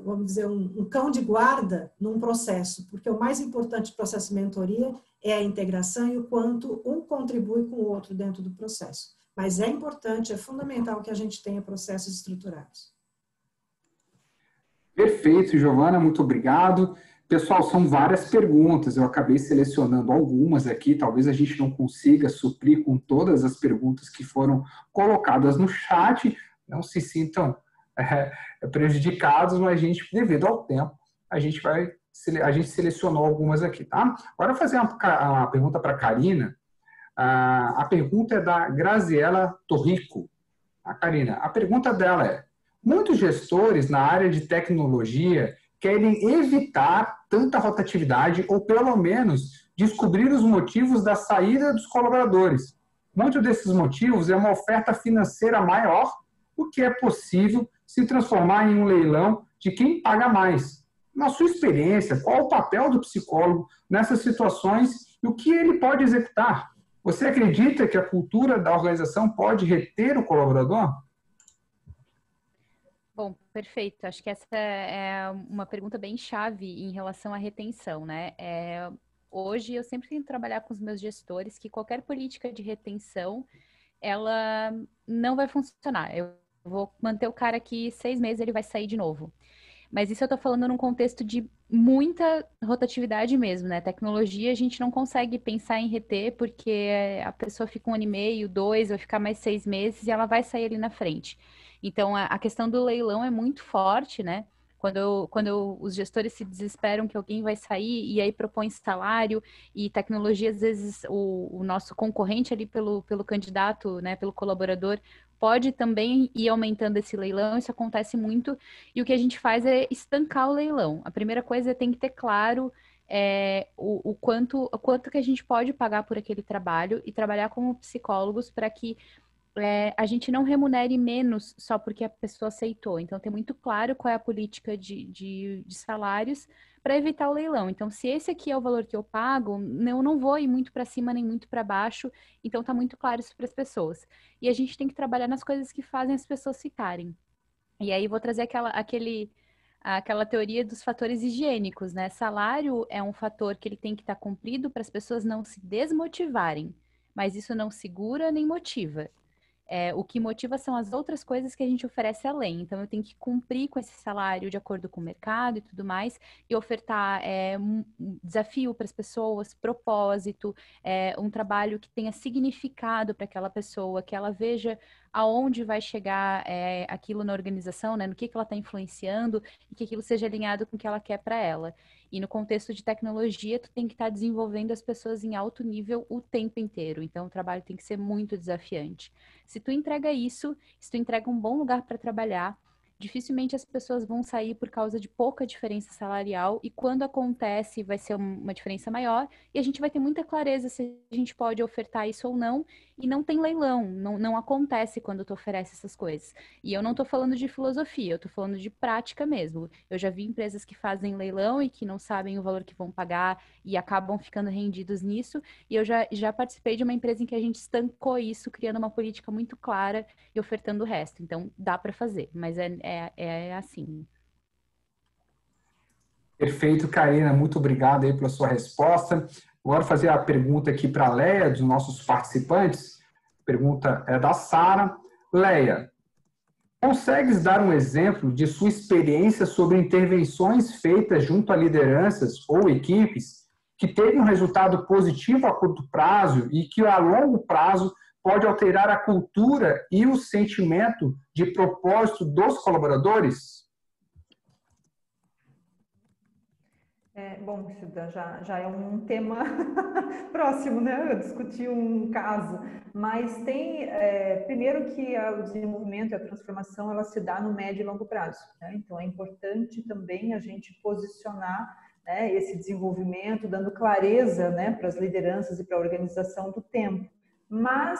vamos dizer, um cão de guarda num processo, porque o mais importante do processo de mentoria é a integração e o quanto um contribui com o outro dentro do processo. Mas é importante, é fundamental que a gente tenha processos estruturados. Perfeito, Giovana, muito obrigado. Pessoal, são várias perguntas, eu acabei selecionando algumas aqui, talvez a gente não consiga suprir com todas as perguntas que foram colocadas no chat, não se sintam prejudicados, mas devido ao tempo, a gente selecionou algumas aqui, tá? Agora eu vou fazer uma pergunta para a Karina. A pergunta é da Graziela Torrico. Karina, a pergunta dela é: muitos gestores na área de tecnologia querem evitar tanta rotatividade ou, pelo menos, descobrir os motivos da saída dos colaboradores. Muitos desses motivos é uma oferta financeira maior, o que é possível se transformar em um leilão de quem paga mais. Na sua experiência, qual o papel do psicólogo nessas situações e o que ele pode executar? Você acredita que a cultura da organização pode reter o colaborador? Bom, perfeito. Acho que essa é uma pergunta bem chave em relação à retenção, né? Hoje eu sempre tento trabalhar com os meus gestores que qualquer política de retenção, ela não vai funcionar. Eu vou manter o cara aqui 6 meses, ele vai sair de novo. Mas isso eu tô falando num contexto de muita rotatividade mesmo, né? Tecnologia a gente não consegue pensar em reter porque a pessoa fica 1 ano e meio, 2, vai ficar mais 6 meses e ela vai sair ali na frente. Então, a questão do leilão é muito forte, né? Quando os gestores se desesperam que alguém vai sair e aí propõe salário e tecnologia, às vezes o nosso concorrente ali pelo candidato, né, pelo colaborador, pode também ir aumentando esse leilão, isso acontece muito, e o que a gente faz é estancar o leilão. A primeira coisa é tem que ter claro o quanto que a gente pode pagar por aquele trabalho e trabalhar como psicólogos para que a gente não remunere menos só porque a pessoa aceitou. Então, tem muito claro qual é a política de salários para evitar o leilão. Então, se esse aqui é o valor que eu pago, eu não vou ir muito para cima nem muito para baixo. Então, está muito claro isso para as pessoas. E a gente tem que trabalhar nas coisas que fazem as pessoas ficarem. E aí, vou trazer aquela teoria dos fatores higiênicos, né? Salário é um fator que ele tem que estar cumprido para as pessoas não se desmotivarem. Mas isso não segura nem motiva. O que motiva são as outras coisas que a gente oferece além. Então, eu tenho que cumprir com esse salário de acordo com o mercado e tudo mais, e ofertar um desafio para as pessoas, propósito, um trabalho que tenha significado para aquela pessoa, que ela veja aonde vai chegar aquilo na organização, né, no que ela está influenciando, e que aquilo seja alinhado com o que ela quer para ela. E no contexto de tecnologia, tu tem que estar desenvolvendo as pessoas em alto nível o tempo inteiro. Então, o trabalho tem que ser muito desafiante. Se tu entrega isso, se tu entrega um bom lugar para trabalhar, dificilmente as pessoas vão sair por causa de pouca diferença salarial, e quando acontece vai ser uma diferença maior, e a gente vai ter muita clareza se a gente pode ofertar isso ou não, e não tem leilão, não acontece quando tu oferece essas coisas. E eu não estou falando de filosofia, eu estou falando de prática mesmo. Eu já vi empresas que fazem leilão e que não sabem o valor que vão pagar e acabam ficando rendidos nisso, e eu já participei de uma empresa em que a gente estancou isso, criando uma política muito clara e ofertando o resto. Então, dá para fazer, mas é assim. Perfeito, Karina. Muito obrigado aí pela sua resposta. Agora fazer a pergunta aqui para a Leia, dos nossos participantes. A pergunta é da Sara. Leia, consegues dar um exemplo de sua experiência sobre intervenções feitas junto a lideranças ou equipes que teve um resultado positivo a curto prazo e que a longo prazo pode alterar a cultura e o sentimento de propósito dos colaboradores? Bom, isso já é um tema próximo, né? Eu discuti um caso, mas tem, primeiro que o desenvolvimento e a transformação, ela se dá no médio e longo prazo, né? Então, é importante também a gente posicionar, né, esse desenvolvimento, dando clareza, né, para as lideranças e para a organização do tempo. Mas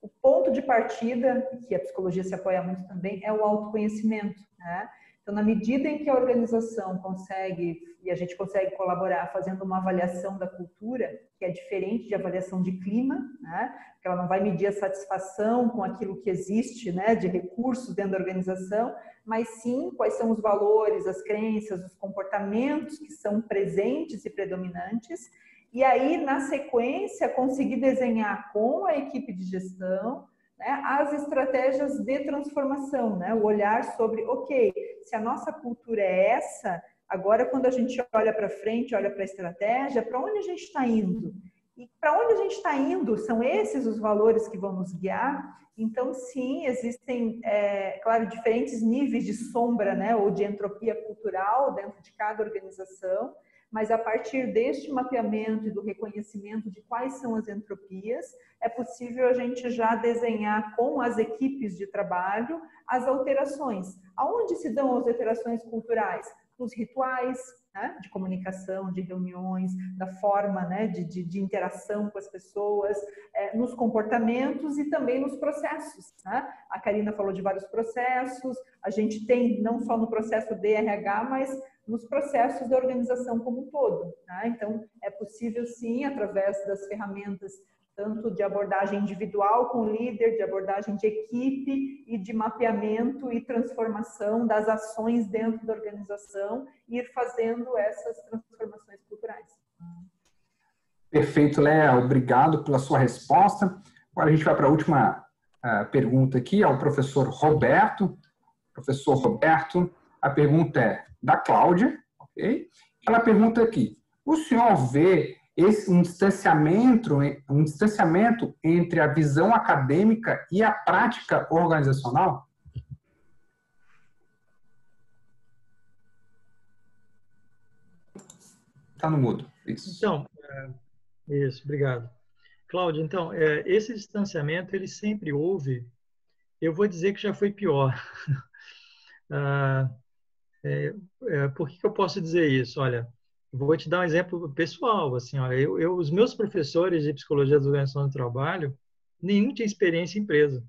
o ponto de partida, que a psicologia se apoia muito também, é o autoconhecimento, né? Então, na medida em que a organização consegue, e a gente consegue colaborar fazendo uma avaliação da cultura, que é diferente de avaliação de clima, né? Porque ela não vai medir a satisfação com aquilo que existe, né, de recursos dentro da organização, mas sim quais são os valores, as crenças, os comportamentos que são presentes e predominantes. E aí, na sequência, conseguir desenhar com a equipe de gestão, né, as estratégias de transformação, né, o olhar sobre, ok, se a nossa cultura é essa, agora quando a gente olha para frente, olha para a estratégia, para onde a gente está indo? E para onde a gente está indo, são esses os valores que vão nos guiar? Então, sim, existem, claro, diferentes níveis de sombra, né, ou de entropia cultural dentro de cada organização, mas a partir deste mapeamento e do reconhecimento de quais são as entropias, é possível a gente já desenhar com as equipes de trabalho as alterações. Aonde se dão as alterações culturais? Nos rituais, né, de comunicação, de reuniões, da forma, né, de interação com as pessoas, nos comportamentos e também nos processos, né? A Karina falou de vários processos, a gente tem não só no processo de RH, mas nos processos da organização como um todo, tá? Então, é possível sim, através das ferramentas tanto de abordagem individual com o líder, de abordagem de equipe e de mapeamento e transformação das ações dentro da organização, ir fazendo essas transformações culturais. Perfeito, Léa. Obrigado pela sua resposta. Agora a gente vai para a última pergunta aqui, ao professor Roberto. Professor Roberto, a pergunta é da Cláudia, ok? Ela pergunta aqui, o senhor vê um distanciamento entre a visão acadêmica e a prática organizacional? Está no mudo. Isso. Então, isso, obrigado. Cláudio, então, esse distanciamento, ele sempre houve, eu vou dizer que já foi pior. Por que eu posso dizer isso? Olha, vou te dar um exemplo pessoal. Assim, olha, os meus professores de psicologia da organização do trabalho, nenhum tinha experiência em empresa.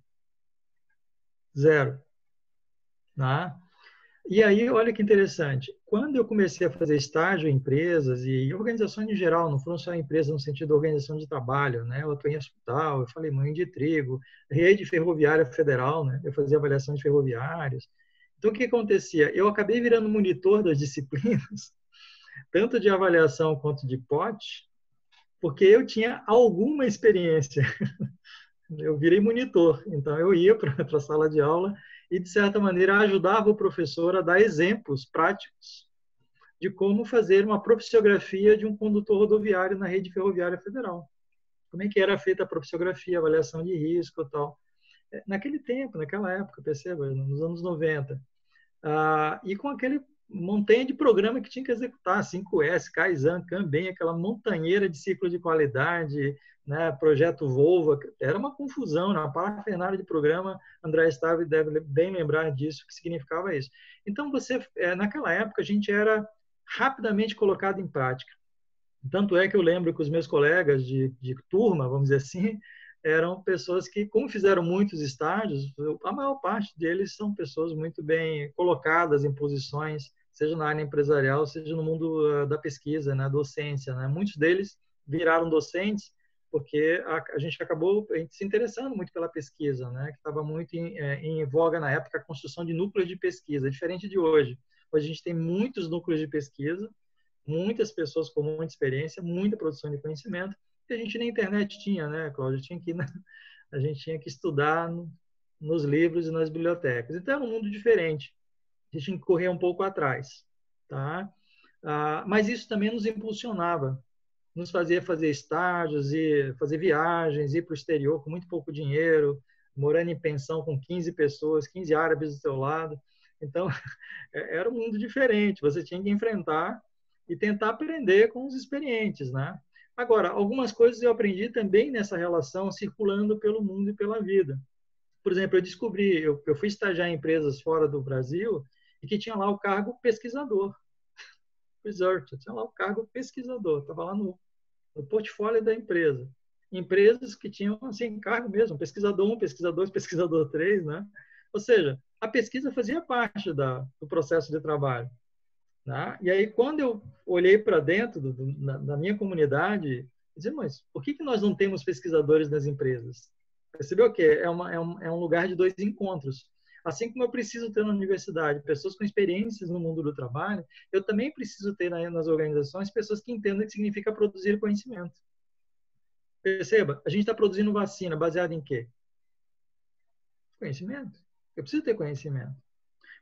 Zero. Tá? E aí, olha que interessante, quando eu comecei a fazer estágio em empresas e organizações em geral, não foram só empresas no sentido de organização de trabalho, né? Eu estou em hospital, eu falei moinho de trigo, rede ferroviária federal, né? Eu fazia avaliação de ferroviários. Então, o que acontecia? Eu acabei virando monitor das disciplinas, tanto de avaliação quanto de POT, porque eu tinha alguma experiência. Eu virei monitor, então eu ia para a sala de aula e, de certa maneira, ajudava o professor a dar exemplos práticos de como fazer uma profissiografia de um condutor rodoviário na rede ferroviária federal. Como é que era feita a profissiografia, avaliação de risco e tal. Naquele tempo, naquela época, perceba, nos anos 90. E com aquele montanha de programa que tinha que executar, 5S, Kaizen, Kanban, aquela montanheira de ciclo de qualidade, né, projeto Volva, era uma confusão, na parafernália de programa, André Stave deve bem lembrar disso, que significava isso. Então, naquela época, a gente era rapidamente colocado em prática. Tanto é que eu lembro que os meus colegas de turma, vamos dizer assim, eram pessoas que, como fizeram muitos estágios, a maior parte deles são pessoas muito bem colocadas em posições, seja na área empresarial, seja no mundo da pesquisa, na docência, né? Muitos deles viraram docentes porque a gente acabou se interessando muito pela pesquisa, né? Que estava muito em voga na época a construção de núcleos de pesquisa, diferente de hoje. Hoje a gente tem muitos núcleos de pesquisa, muitas pessoas com muita experiência, muita produção de conhecimento, que a gente na internet tinha, né, Cláudio? A gente tinha que estudar nos livros e nas bibliotecas. Então, era um mundo diferente. A gente tinha que correr um pouco atrás. Tá? Mas isso também nos impulsionava, nos fazia fazer estágios, e fazer viagens, ir para o exterior com muito pouco dinheiro, morando em pensão com 15 pessoas, 15 árabes do seu lado. Então, era um mundo diferente. Você tinha que enfrentar e tentar aprender com os experientes, né? Agora, algumas coisas eu aprendi também nessa relação circulando pelo mundo e pela vida. Por exemplo, eu fui estagiar em empresas fora do Brasil e que tinha lá o cargo pesquisador. Researcher, tinha lá o cargo pesquisador, estava lá no portfólio da empresa. Empresas que tinham assim, cargo mesmo, pesquisador 1, pesquisador 2, pesquisador 3, né? Ou seja, a pesquisa fazia parte do processo de trabalho. Né? E aí, quando eu olhei para dentro da minha comunidade, eu disse, mas por que nós não temos pesquisadores nas empresas? Percebeu que é um lugar de dois encontros. Assim como eu preciso ter na universidade pessoas com experiências no mundo do trabalho, eu também preciso ter nas organizações pessoas que entendam o que significa produzir conhecimento. Perceba, a gente está produzindo vacina baseada em quê? Conhecimento. Eu preciso ter conhecimento.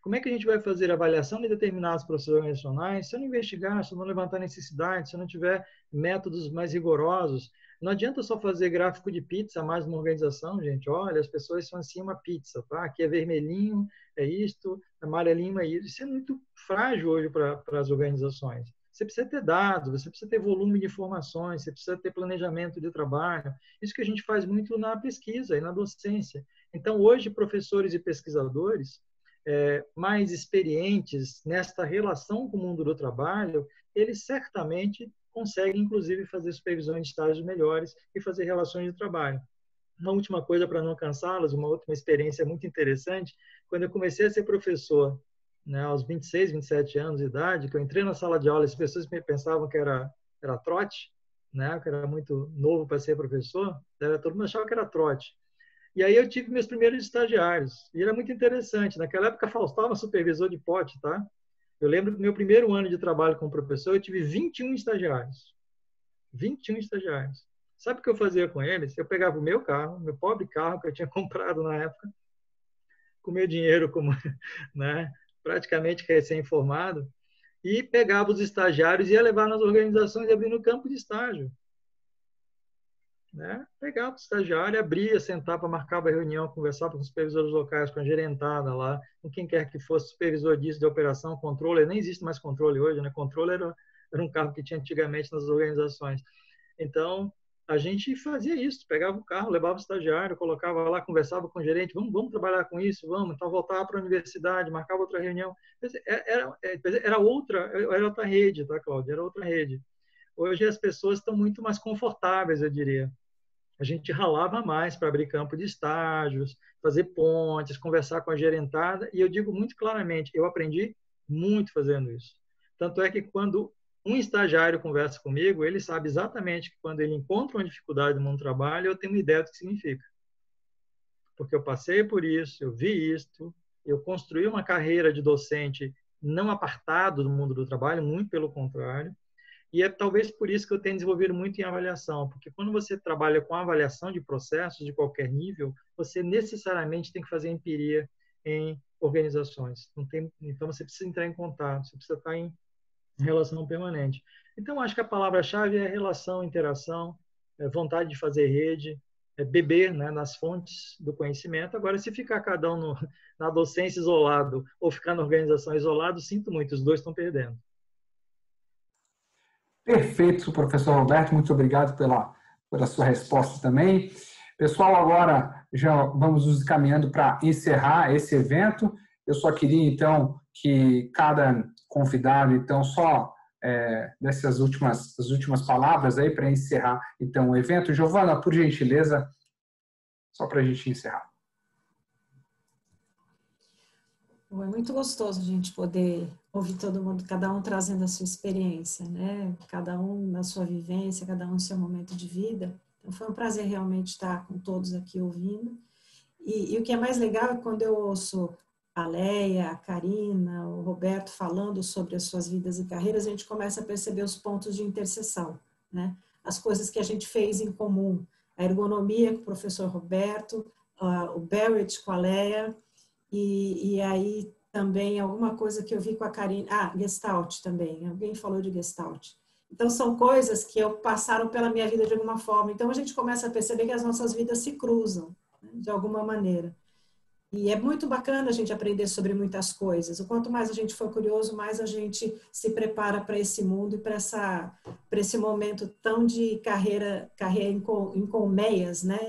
Como é que a gente vai fazer avaliação de determinados processos organizacionais se eu não investigar, se eu não levantar necessidade, se eu não tiver métodos mais rigorosos? Não adianta só fazer gráfico de pizza mais numa organização, gente. Olha, as pessoas são assim uma pizza, tá? Aqui é vermelhinho, é isto, amarelinho é isso. Isso é muito frágil hoje para as organizações. Você precisa ter dados, você precisa ter volume de informações, você precisa ter planejamento de trabalho. Isso que a gente faz muito na pesquisa e na docência. Então, hoje, professores e pesquisadores mais experientes nesta relação com o mundo do trabalho, eles certamente conseguem, inclusive, fazer supervisões de estágios melhores e fazer relações de trabalho. Uma última coisa para não cansá-los, uma última experiência muito interessante, quando eu comecei a ser professor, né, aos 26, 27 anos de idade, que eu entrei na sala de aula, as pessoas pensavam que era trote, né, que era muito novo para ser professor, todo mundo achava que era trote. E aí eu tive meus primeiros estagiários. E era muito interessante. Naquela época faltava supervisor de pote, tá? Eu lembro que no meu primeiro ano de trabalho como professor, eu tive 21 estagiários. 21 estagiários. Sabe o que eu fazia com eles? Eu pegava o meu carro, meu pobre carro que eu tinha comprado na época, com meu dinheiro como, né, praticamente recém-formado, e pegava os estagiários e ia levar nas organizações e abrir no campo de estágio. Né? Pegava o estagiário, abria, sentava, marcava a reunião, conversava com os supervisores locais, com a gerentada lá, com quem quer que fosse, supervisor disso, de operação, controle, nem existe mais controle hoje, né? Controle era um cargo que tinha antigamente nas organizações. Então, a gente fazia isso, pegava o carro, levava o estagiário, colocava lá, conversava com o gerente, vamos trabalhar com isso, vamos, então voltava para a universidade, marcava outra reunião. Era outra rede, tá, Cláudia? Era outra rede. Hoje as pessoas estão muito mais confortáveis, eu diria. A gente ralava mais para abrir campo de estágios, fazer pontes, conversar com a gerentada, e eu digo muito claramente, eu aprendi muito fazendo isso. Tanto é que quando um estagiário conversa comigo, ele sabe exatamente que quando ele encontra uma dificuldade no mundo do trabalho, eu tenho uma ideia do que significa. Porque eu passei por isso, eu vi isto, eu construí uma carreira de docente não apartado do mundo do trabalho, muito pelo contrário. E é talvez por isso que eu tenho desenvolvido muito em avaliação, porque quando você trabalha com avaliação de processos de qualquer nível, você necessariamente tem que fazer empiria em organizações. Então, você precisa entrar em contato, você precisa estar em relação permanente. Então, acho que a palavra-chave é relação, interação, vontade de fazer rede, beber, né, nas fontes do conhecimento. Agora, se ficar cada um na docência isolado ou ficar na organização isolado, sinto muito, os dois estão perdendo. Perfeito, professor Roberto, muito obrigado pela sua resposta também. Pessoal, agora já vamos nos encaminhando para encerrar esse evento. Eu só queria, então, que cada convidado, então, só desse as últimas palavras aí para encerrar, então, o evento. Giovana, por gentileza, só para a gente encerrar. É muito gostoso a gente poder ouvir todo mundo, cada um trazendo a sua experiência, né? Cada um na sua vivência, cada um no seu momento de vida. Então, foi um prazer realmente estar com todos aqui ouvindo. E o que é mais legal é quando eu ouço a Leia, a Karina, o Roberto falando sobre as suas vidas e carreiras, a gente começa a perceber os pontos de interseção, né? As coisas que a gente fez em comum. A ergonomia com o professor Roberto, o Barrett com a Leia, e aí também alguma coisa que eu vi com a Karina, Gestalt também, alguém falou de Gestalt. Então são coisas que passaram pela minha vida de alguma forma, então a gente começa a perceber que as nossas vidas se cruzam, né, de alguma maneira. E é muito bacana a gente aprender sobre muitas coisas. O quanto mais a gente for curioso, mais a gente se prepara para esse mundo e para esse momento tão de carreira em colmeias, né?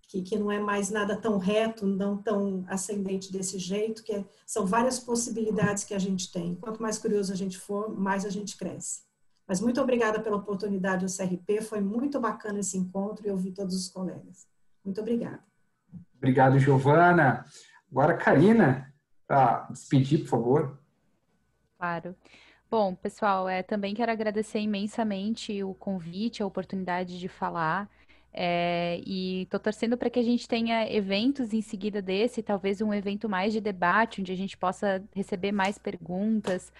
Que não é mais nada tão reto, não tão ascendente desse jeito, são várias possibilidades que a gente tem. Quanto mais curioso a gente for, mais a gente cresce. Mas muito obrigada pela oportunidade do CRP, foi muito bacana esse encontro e ouvir todos os colegas. Muito obrigada. Obrigado, Giovana. Agora, Karina, para despedir, por favor. Claro. Bom, pessoal, também quero agradecer imensamente o convite, a oportunidade de falar. E estou torcendo para que a gente tenha eventos em seguida desse, talvez um evento mais de debate, onde a gente possa receber mais perguntas,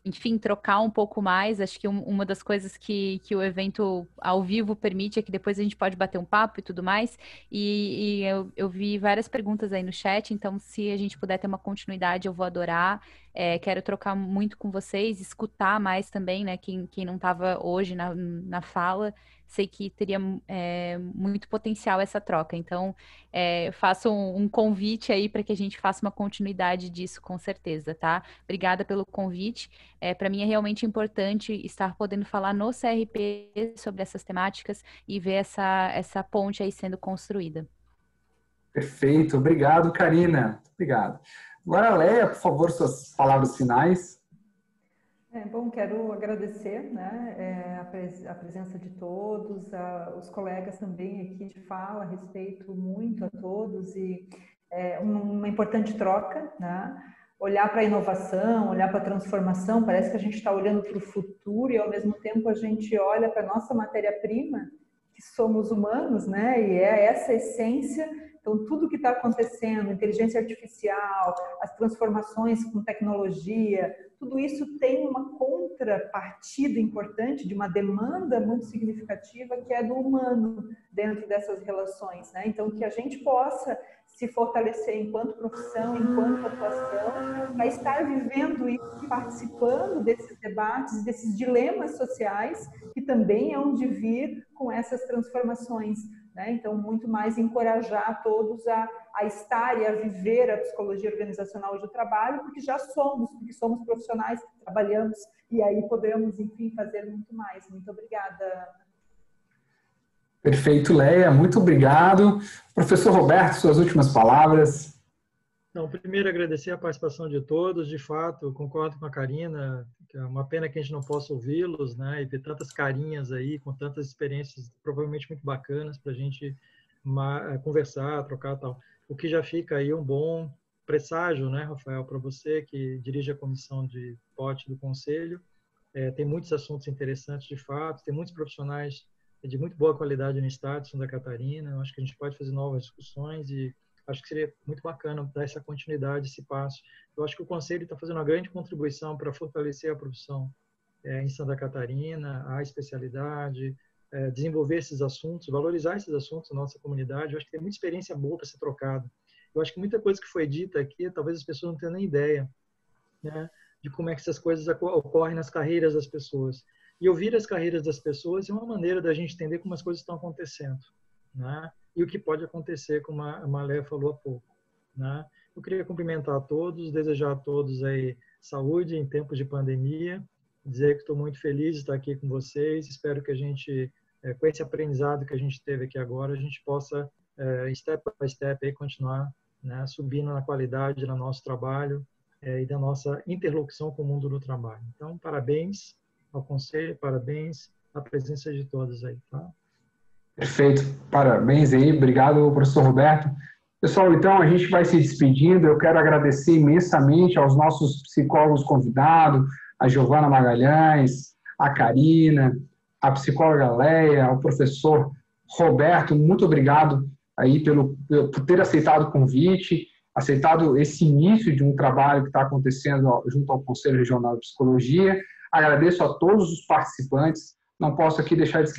enfim, trocar um pouco mais. Acho que uma das coisas que o evento ao vivo permite é que depois a gente pode bater um papo e tudo mais. E eu vi várias perguntas aí no chat, então se a gente puder ter uma continuidade, eu vou adorar. Quero trocar muito com vocês, escutar mais também, né? Quem não estava hoje na fala, sei que teria muito potencial essa troca. Então, faço um convite aí para que a gente faça uma continuidade disso, com certeza, tá? Obrigada pelo convite. Para mim é realmente importante estar podendo falar no CRP sobre essas temáticas e ver essa ponte aí sendo construída. Perfeito. Obrigado, Karina. Obrigado. Agora, Leia, por favor, suas palavras finais. Bom, quero agradecer, né, a presença de todos, os colegas também aqui de fala, respeito muito a todos e uma importante troca, né? Olhar para a inovação, olhar para a transformação, parece que a gente está olhando para o futuro e ao mesmo tempo a gente olha para a nossa matéria-prima, que somos humanos, né? E é essa essência. Então, tudo que está acontecendo, inteligência artificial, as transformações com tecnologia, tudo isso tem uma contrapartida importante de uma demanda muito significativa que é do humano dentro dessas relações, né? Então, que a gente possa se fortalecer enquanto profissão, enquanto atuação, para estar vivendo e participando desses debates, desses dilemas sociais, que também hão de vir com essas transformações. Né? Então, muito mais encorajar todos a estar e a viver a psicologia organizacional do trabalho, porque somos profissionais que trabalhamos e aí podemos, enfim, fazer muito mais. Muito obrigada. Perfeito, Leia. Muito obrigado. Professor Roberto, suas últimas palavras. Então, primeiro, agradecer a participação de todos. De fato, concordo com a Karina, que é uma pena que a gente não possa ouvi-los, né? E ver tantas carinhas aí, com tantas experiências provavelmente muito bacanas para a gente conversar, trocar tal. O que já fica aí um bom presságio, né, Rafael, para você que dirige a comissão de POT do Conselho. Tem muitos assuntos interessantes, de fato, tem muitos profissionais de muito boa qualidade no estado de Santa Catarina. Eu acho que a gente pode fazer novas discussões e acho que seria muito bacana dar essa continuidade, esse passo. Eu acho que o Conselho está fazendo uma grande contribuição para fortalecer a profissão em Santa Catarina, a especialidade, desenvolver esses assuntos, valorizar esses assuntos na nossa comunidade. Eu acho que tem muita experiência boa para ser trocada. Eu acho que muita coisa que foi dita aqui, talvez as pessoas não tenham nem ideia, né, de como é que essas coisas ocorrem nas carreiras das pessoas. E ouvir as carreiras das pessoas é uma maneira da gente entender como as coisas estão acontecendo, né? E o que pode acontecer, como a Malé falou há pouco, né? Eu queria cumprimentar a todos, desejar a todos aí saúde em tempos de pandemia, dizer que estou muito feliz de estar aqui com vocês, espero que a gente, com esse aprendizado que a gente teve aqui agora, a gente possa, step by step, aí, continuar, né, subindo na qualidade do nosso trabalho e da nossa interlocução com o mundo do trabalho. Então, parabéns ao Conselho, parabéns à presença de todos aí, tá? Perfeito, parabéns aí, obrigado, professor Roberto. Pessoal, então a gente vai se despedindo. Eu quero agradecer imensamente aos nossos psicólogos convidados, a Giovana Magalhães, a Karina, a psicóloga Leia, ao professor Roberto. Muito obrigado aí por ter aceitado o convite, aceitado esse início de um trabalho que está acontecendo junto ao Conselho Regional de Psicologia. Agradeço a todos os participantes. Não posso aqui deixar de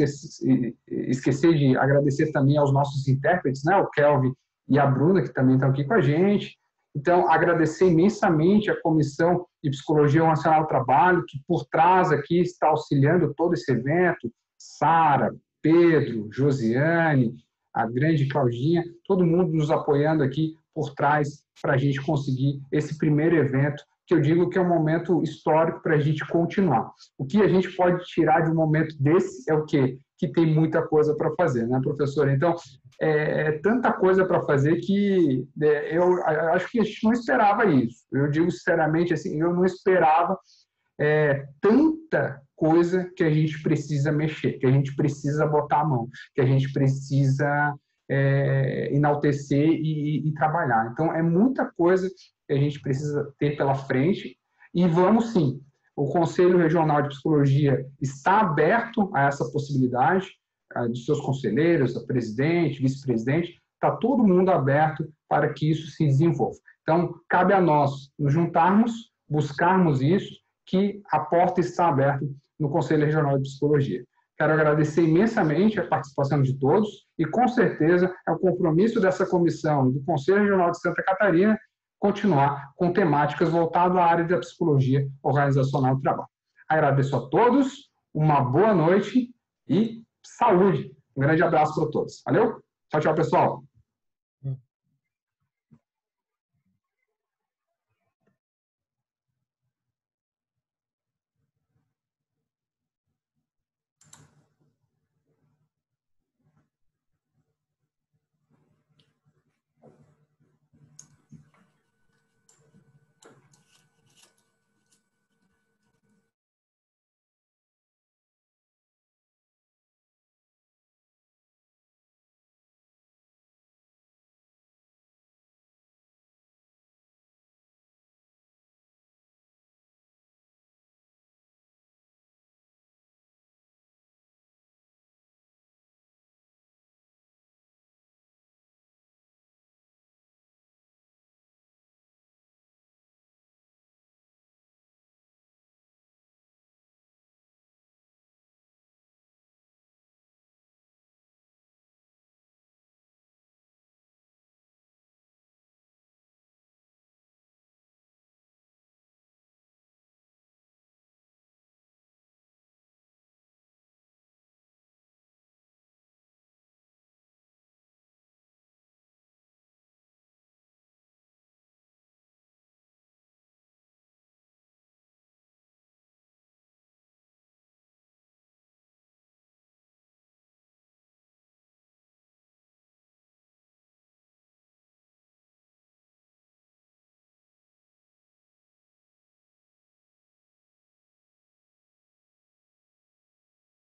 esquecer de agradecer também aos nossos intérpretes, né? O Kelvin e a Bruna, que também estão aqui com a gente. Então, agradecer imensamente a Comissão de Psicologia Nacional do Trabalho, que por trás aqui está auxiliando todo esse evento. Sara, Pedro, Josiane, a grande Claudinha, todo mundo nos apoiando aqui por trás para a gente conseguir esse primeiro evento, que eu digo que é um momento histórico para a gente continuar. O que a gente pode tirar de um momento desse é o quê? Que tem muita coisa para fazer, né, professora? Então, tanta coisa para fazer que eu acho que a gente não esperava isso. Eu digo sinceramente, assim, eu não esperava tanta coisa que a gente precisa mexer, que a gente precisa botar a mão, que a gente precisa enaltecer e trabalhar. Então, é muita coisa que a gente precisa ter pela frente e vamos sim. O Conselho Regional de Psicologia está aberto a essa possibilidade, de seus conselheiros, a presidente, vice-presidente, está todo mundo aberto para que isso se desenvolva. Então, cabe a nós nos juntarmos, buscarmos isso, que a porta está aberta no Conselho Regional de Psicologia. Quero agradecer imensamente a participação de todos e, com certeza, é o compromisso dessa comissão do Conselho Regional de Santa Catarina continuar com temáticas voltadas à área da psicologia organizacional do trabalho. Agradeço a todos, uma boa noite e saúde. Um grande abraço para todos. Valeu? Tchau, tchau, pessoal.